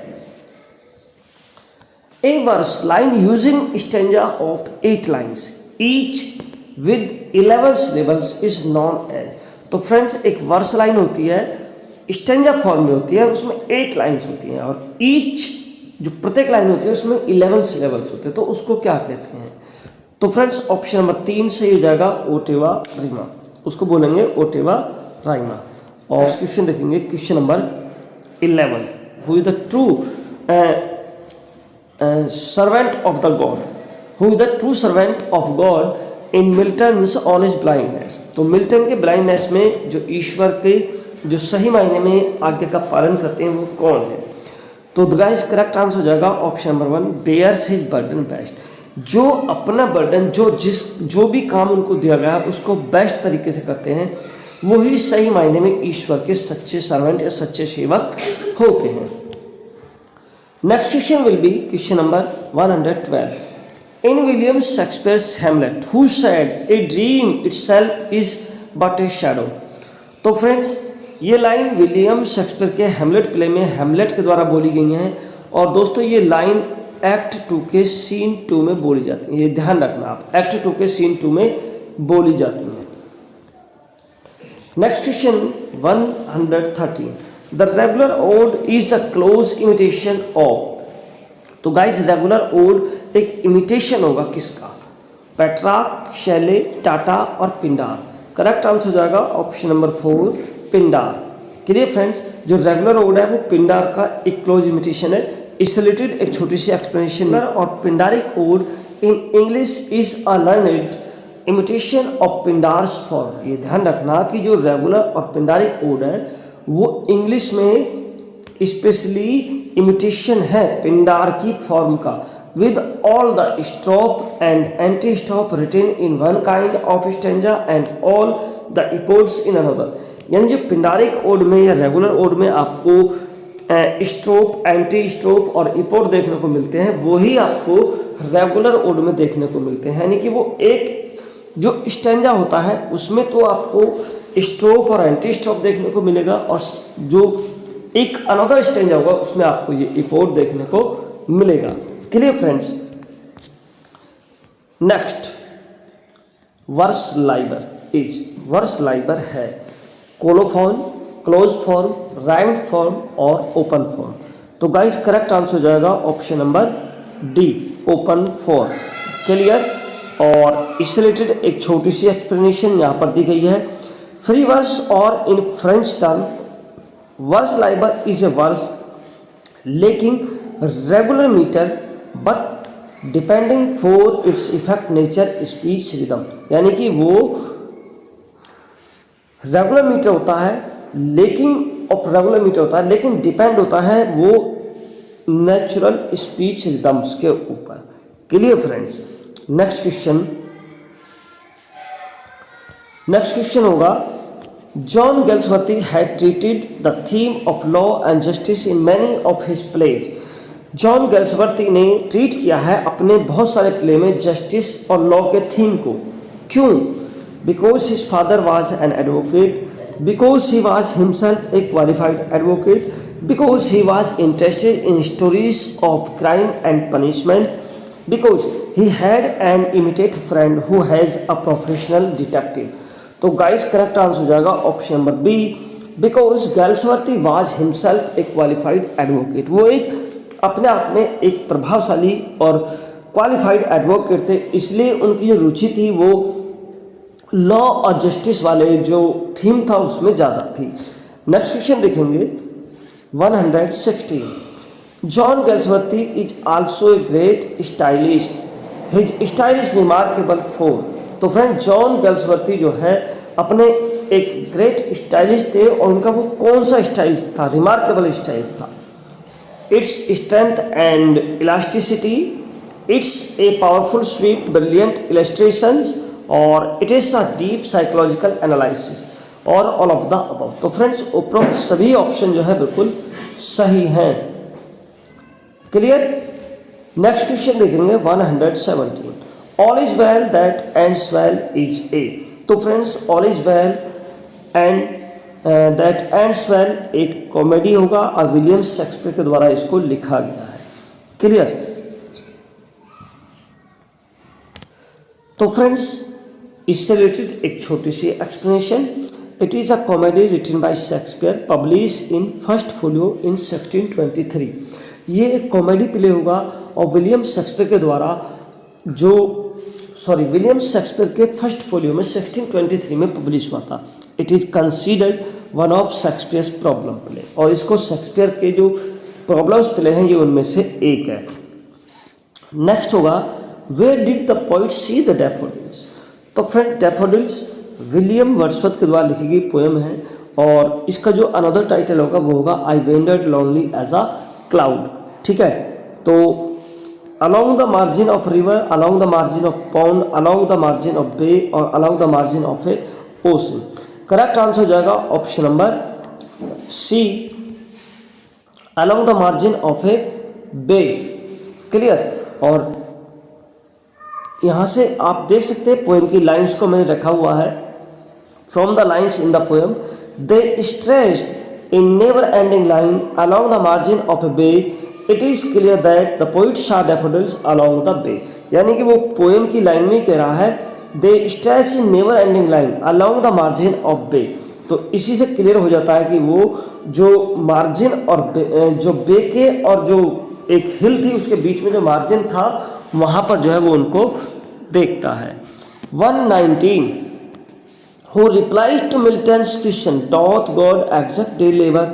A verse line using stanza of 8 lines each with 11 syllables is known as। तो friends एक verse line होती है, stanza form में होती है, उसमें 8 लाइन्स होती हैं, और ईच जो प्रत्येक लाइन होती है उसमें 11 सिलेबल्स होते हैं, तो उसको क्या कहते हैं? तो फ्रेंड्स ऑप्शन नंबर 3 सही हो जाएगा, ओटेवा रिमा, उसको बोलेंगे ओटेवा राइमा। और क्वेश्चन देखेंगे question number 11 who is the true servant of the God, who is the true servant of God in Milton's honest blindness। तो मिल्टन के ब्लाइंडनेस में जो ईश्वर के जो सही मायने में आज्ञा का पालन करते हैं वो कौन है? तो गाइस करेक्ट आंसर हो जाएगा option number 1 bears his burden best. जो अपना बर्डन जो भी काम उनको दिया गया है उसको बेस्ट तरीके से करते हैं, वही सही मायने में ईश्वर के सच्चे सर्वेंट या सच्चे सेवक होते हैं। Next question will be question number 112. In William Shakespeare's Hamlet, who said a dream itself is but a shadow। तो फ्रेंड्स ये लाइन विलियम शेक्सपियर के हैमलेट प्ले में हैमलेट के द्वारा बोली गई हैं, और दोस्तों ये लाइन एक्ट 2 के सीन 2 में बोली जाती है, ये ध्यान रखना आप, एक्ट 2 के सीन 2 में बोली जाती हैं। Next question 113 the regular ode is a close imitation of. तो गाइस रेगुलर ओड एक इमिटेशन होगा किसका? पेट्रार्क, शैले, टाटा और पिंडार। करेक्ट आंसर हो जाएगा option number 4 Pindar. Clear friends, जो रेगुलर ओड है वो पिंडार का एक क्लोज इमिटेशन है। इससे रिलेटेड एक छोटी सी एक्सप्लेनेशन। और Pindaric ode in English is a learned imitation of Pindar's form. ये ध्यान रखना कि जो रेगुलर और पिंडारिक ओड है वो इंग्लिश में स्पेशली इमिटेशन है पिंडार की फॉर्म का, with all the strophe and antistrophe written in one kind of stanza and all the epodes in another. यानी जो पिंडारिक ओड में या रेगुलर ओड में आपको स्ट्रोप, एंटी स्ट्रोप और इपोड देखने को मिलते हैं, वही आपको रेगुलर ओड में देखने को मिलते हैं। यानी कि वो एक जो स्टेंजा होता है उसमें तो आपको स्ट्रोप और एंटी स्ट्रोप देखने को मिलेगा, और जो एक अनदर स्टेंजा होगा उसमें आपको ये इपोड देखने को मिलेगा। Clear friends. Next, verse libre is, verse libre है colophon, close form, rhymed form और ओपन फॉर्म। तो गाइस करेक्ट आंसर हो जाएगा option number D, open form. Clear. और इससे रिलेटेड एक छोटी सी एक्सप्लेनेशन यहाँ पर दी गई है। फ्री वर्स और in French term vers libre is a verse लेकिन regular metre but depending for its effect nature speech rhythm. यानी कि वो रेगुलर मीटर होता है लेकिन डिपेंड होता है वो नेचुरल स्पीच रिदम्स के ऊपर। Clear friends. नेक्स्ट क्वेश्चन होगा, John Galsworthy had treated the theme of law and justice in many of his plays. John Galsworthy ने ट्रीट किया है अपने बहुत सारे प्ले में जस्टिस और लॉ के थीम को। क्यों? Because his father was an advocate, because he was himself a qualified advocate, because he was interested in stories of crime and punishment, because he had an immediate friend who has a professional detective। तो guys correct answer हो जाएगा option number B, because Galsworthy was himself a qualified advocate. वो एक अपने आप में एक प्रभावशाली और क्वालिफाइड एडवोकेट थे, इसलिए उनकी जो रुचि थी वो लॉ और जस्टिस वाले जो थीम था उसमें ज़्यादा थी। नेक्स्ट क्वेश्चन देखेंगे 116, John Galsworthy is also a great stylist, his style is remarkable for. तो फ्रेंड जॉन गेल्सवर्दी जो है अपने एक ग्रेट स्टाइलिस्ट थे, और उनका वो कौन सा स्टाइलिश था? रिमार्केबल स्टाइलिश था। Its strength and elasticity, it's a powerful sweep brilliant illustrations, और it is the deep psychological analysis और ऑल ऑफ द अबव। तो फ्रेंड्स उपरोक्त सभी ऑप्शन जो है बिल्कुल सही हैं। क्लियर। नेक्स्ट क्वेश्चन देखेंगे 117, all is well that ends well is a. तो friends all is well and that ends well एक कॉमेडी होगा और विलियम शेक्सपियर के द्वारा इसको लिखा गया है। क्लियर। तो फ्रेंड्स इससे रिलेटेड एक छोटी सी explanation, it is a comedy written by Shakespeare publish in First Folio in 1623। ये एक कॉमेडी प्ले होगा और विलियम शेक्सपियर के द्वारा विलियम शेक्सपियर के फर्स्ट फोलियो में 1623 में पब्लिश हुआ था। It is considered one of Shakespeare's problem play, और इसको शेक्सपियर के जो प्रॉब्लम्स प्ले हैं ये उनमें से एक है। नेक्स्ट होगा, where did the poet see the daffodils. तो फ्रेंड डैफोडिल्स विलियम वर्ड्सवर्थ के द्वारा लिखी गई पोएम है, और इसका जो अनदर टाइटल होगा वो होगा I wandered lonely as a cloud. ठीक है। तो along the margin of river, along the margin of pond, along the margin of bay और along the margin of a ocean। Correct answer हो जाएगा option number C, along the margin of a bay। Clear. और यहाँ से आप देख सकते हैं पोएम की लाइंस को मैंने रखा हुआ है। From the lines in the poem they stressed in never ending line along the margin of a bay, it is clear that the poet saw daffodils along the bay। यानी कि वो poem की line में कह रहा है they stress in never ending line along the margin of bay। तो इसी से क्लियर हो जाता है कि वो जो मार्जिन और जो बे के और जो एक हिल थी उसके बीच में जो मार्जिन था वहाँ पर जो है वो उनको देखता है। 119, who replies to Milton's question, doth God exact day labor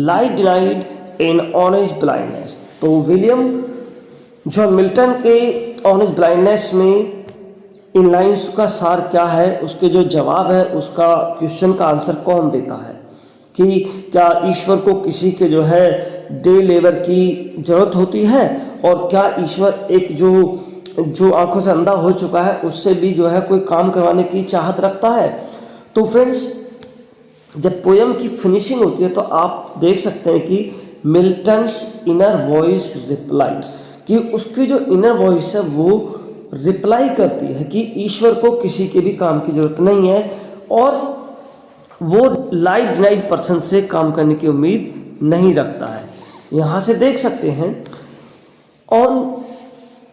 lie denied in honest blindness। तो विलियम जो मिल्टन के ऑनेस्ट ब्लाइंडनेस में इन लाइंस का सार क्या है, उसके जो जवाब है उसका क्वेश्चन का आंसर कौन देता है? कि क्या ईश्वर को किसी के जो है डे लेबर की ज़रूरत होती है, और क्या ईश्वर एक जो आंखों से अंधा हो चुका है उससे भी जो है कोई काम करवाने की चाहत रखता है। तो फ्रेंड्स, जब पोयम की फिनिशिंग होती है तो आप देख सकते हैं कि मिल्टन्स इनर वॉइस रिप्लाई, कि उसकी जो इनर वॉइस है वो रिप्लाई करती है कि ईश्वर को किसी के भी काम की ज़रूरत नहीं है, और वो लाइट डिनाइड पर्सन से काम करने की उम्मीद नहीं रखता है। यहाँ से देख सकते हैं, on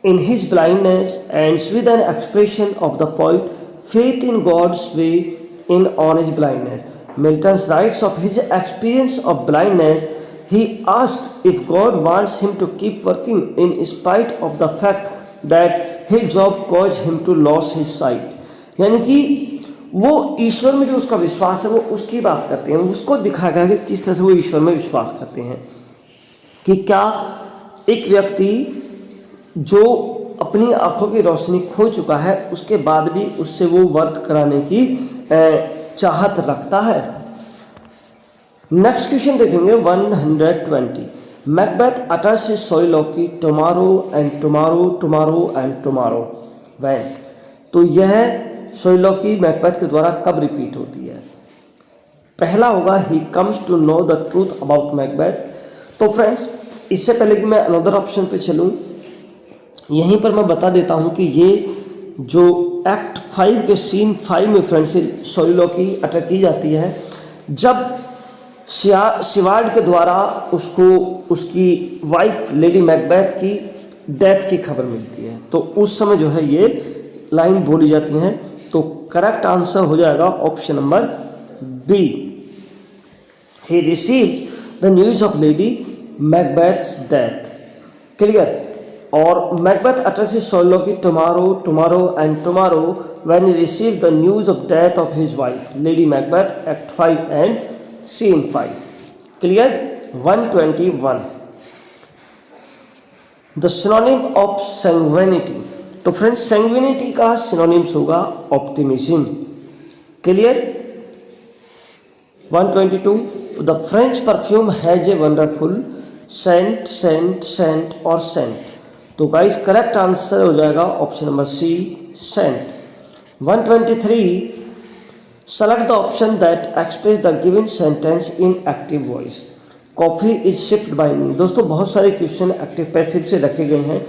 in his blindness ends with an expression of the poet faith in God's way in on his blindness. Milton's writes of his experience of blindness. He asks if God wants him to keep working in spite of the fact that his job caused him to lose his sight. यानी कि वो ईश्वर में जो उसका विश्वास है वो उसकी बात करते हैं, उसको दिखाया गया कि किस तरह से वो ईश्वर में विश्वास करते हैं, कि क्या एक व्यक्ति जो अपनी आंखों की रोशनी खो चुका है उसके बाद भी उससे वो वर्क कराने की चाहत रखता है। नेक्स्ट क्वेश्चन देखेंगे 120। Macbeth utters his soliloquy tomorrow and tomorrow tomorrow and tomorrow when. तो यह सोलिलोक्वी मैकबेथ के द्वारा कब रिपीट होती है? पहला होगा ही comes to know the truth about Macbeth. तो फ्रेंड्स, इससे पहले कि मैं अनदर ऑप्शन पे चलूँ, यहीं पर मैं बता देता हूँ कि ये जो एक्ट 5 के सीन 5 में फ्रेंड्स सोलिलोक्वी अटर की जाती है, जब शिवार्ड के द्वारा उसको उसकी वाइफ लेडी मैकबेथ की डेथ की खबर मिलती है, तो उस समय जो है ये लाइन बोली जाती हैं। तो करेक्ट आंसर हो जाएगा option number B, he receives the news of Lady Macbeth's death. Clear? और Macbeth utters his soliloquy tomorrow, tomorrow and tomorrow when he received the news of death of his wife, Lady Macbeth, Act 5 and Scene 5. Clear? 121. The synonym of sanguinity. तो friends, sanguinity का synonyms होगा optimism. Clear? 122. The French perfume has a wonderful scent, scent, scent और scent. तो guys correct answer हो जाएगा option number C, scent. 123, select the option that express the given sentence in active voice. Coffee is sipped by me. दोस्तों, बहुत सारे question active passive से रखे गए हैं,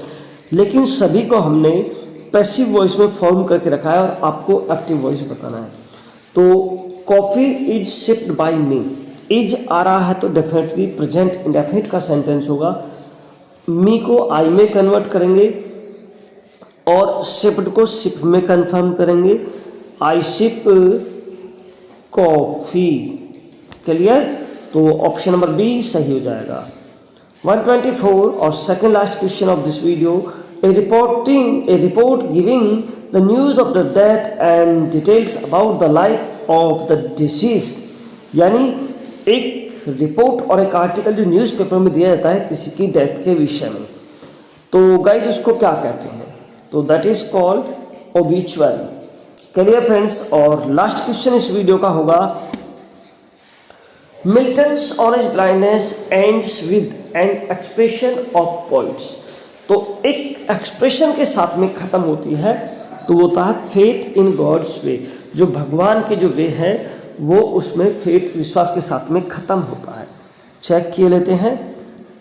लेकिन सभी को हमने पैसिव वॉइस में फॉर्म करके रखा है और आपको एक्टिव वॉइस बताना है। तो coffee is sipped by me, is आ रहा है तो डेफिनेटली प्रेजेंट इंडेफिनिट का सेंटेंस होगा। मी को आई में कन्वर्ट करेंगे और सिप्ड को सिप में कन्फर्म करेंगे। आई सिप कॉफी। क्लियर? तो ऑप्शन नंबर बी सही हो जाएगा। 124 और second last question of this video, A report giving the news of the death and details about the life of the disease. यानी एक रिपोर्ट और एक आर्टिकल जो न्यूज़पेपर में दिया जाता है किसी की डेथ के विषय में, तो गाइज उसको क्या कहते हैं? तो that is called obituary. Clear friends? और लास्ट क्वेश्चन इस वीडियो का होगा, Milton's on his blindness ends with an expression of points. तो एक एक्सप्रेशन के साथ में खत्म होती है, तो वो होता है फेथ इन गॉड्स वे। जो भगवान के जो वे है वो उसमें फेथ विश्वास के साथ में खत्म होता है। चेक किए लेते हैं।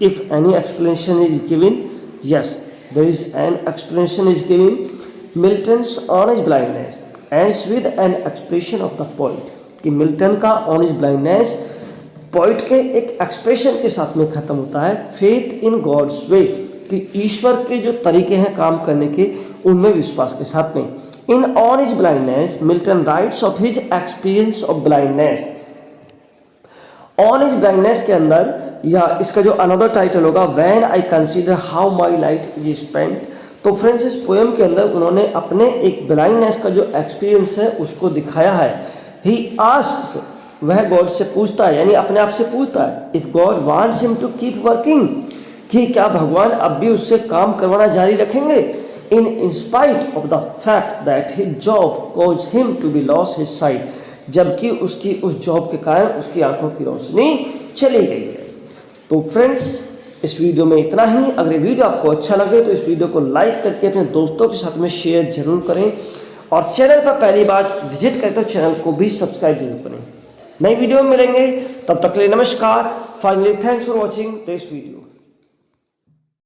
If any explanation is given, yes there is an explanation is given. Milton's on his blindness ends with an expression of the point, कि मिल्टन का ऑन हिज ब्लाइंडनेस पॉइंट के एक एक्सप्रेशन के साथ में खत्म होता है फेथ इन गॉड्स वे, कि ईश्वर के जो तरीके हैं काम करने के उनमें विश्वास के साथ में। In On His Blindness, Milton writes of his experience of blindness. On His Blindness के अंदर, या इसका जो अनदर टाइटल होगा, When I consider how my light is spent। तो फ्रेंड्स, इस पोएम के अंदर उन्होंने अपने एक ब्लाइंडनेस का जो एक्सपीरियंस है उसको दिखाया है। He asks, वह गॉड से पूछता है, यानी अपने आप से पूछता है, If God wants him to keep working, कि क्या भगवान अब भी उससे काम करवाना जारी रखेंगे? In spite of the fact that his job caused him to be lost his sight, जबकि उसकी उस जॉब के कारण उसकी आंखों की रोशनी चली गई है। तो फ्रेंड्स, इस वीडियो में इतना ही। अगर ये वीडियो आपको अच्छा लगे तो इस वीडियो को लाइक करके अपने दोस्तों के साथ में शेयर जरूर करें, और चैनल पर पहली बार विजिट करें तो चैनल को भी सब्सक्राइब जरूर करें। नई वीडियो में मिलेंगे, तब तक के लिए नमस्कार। Finally thanks for watching this video.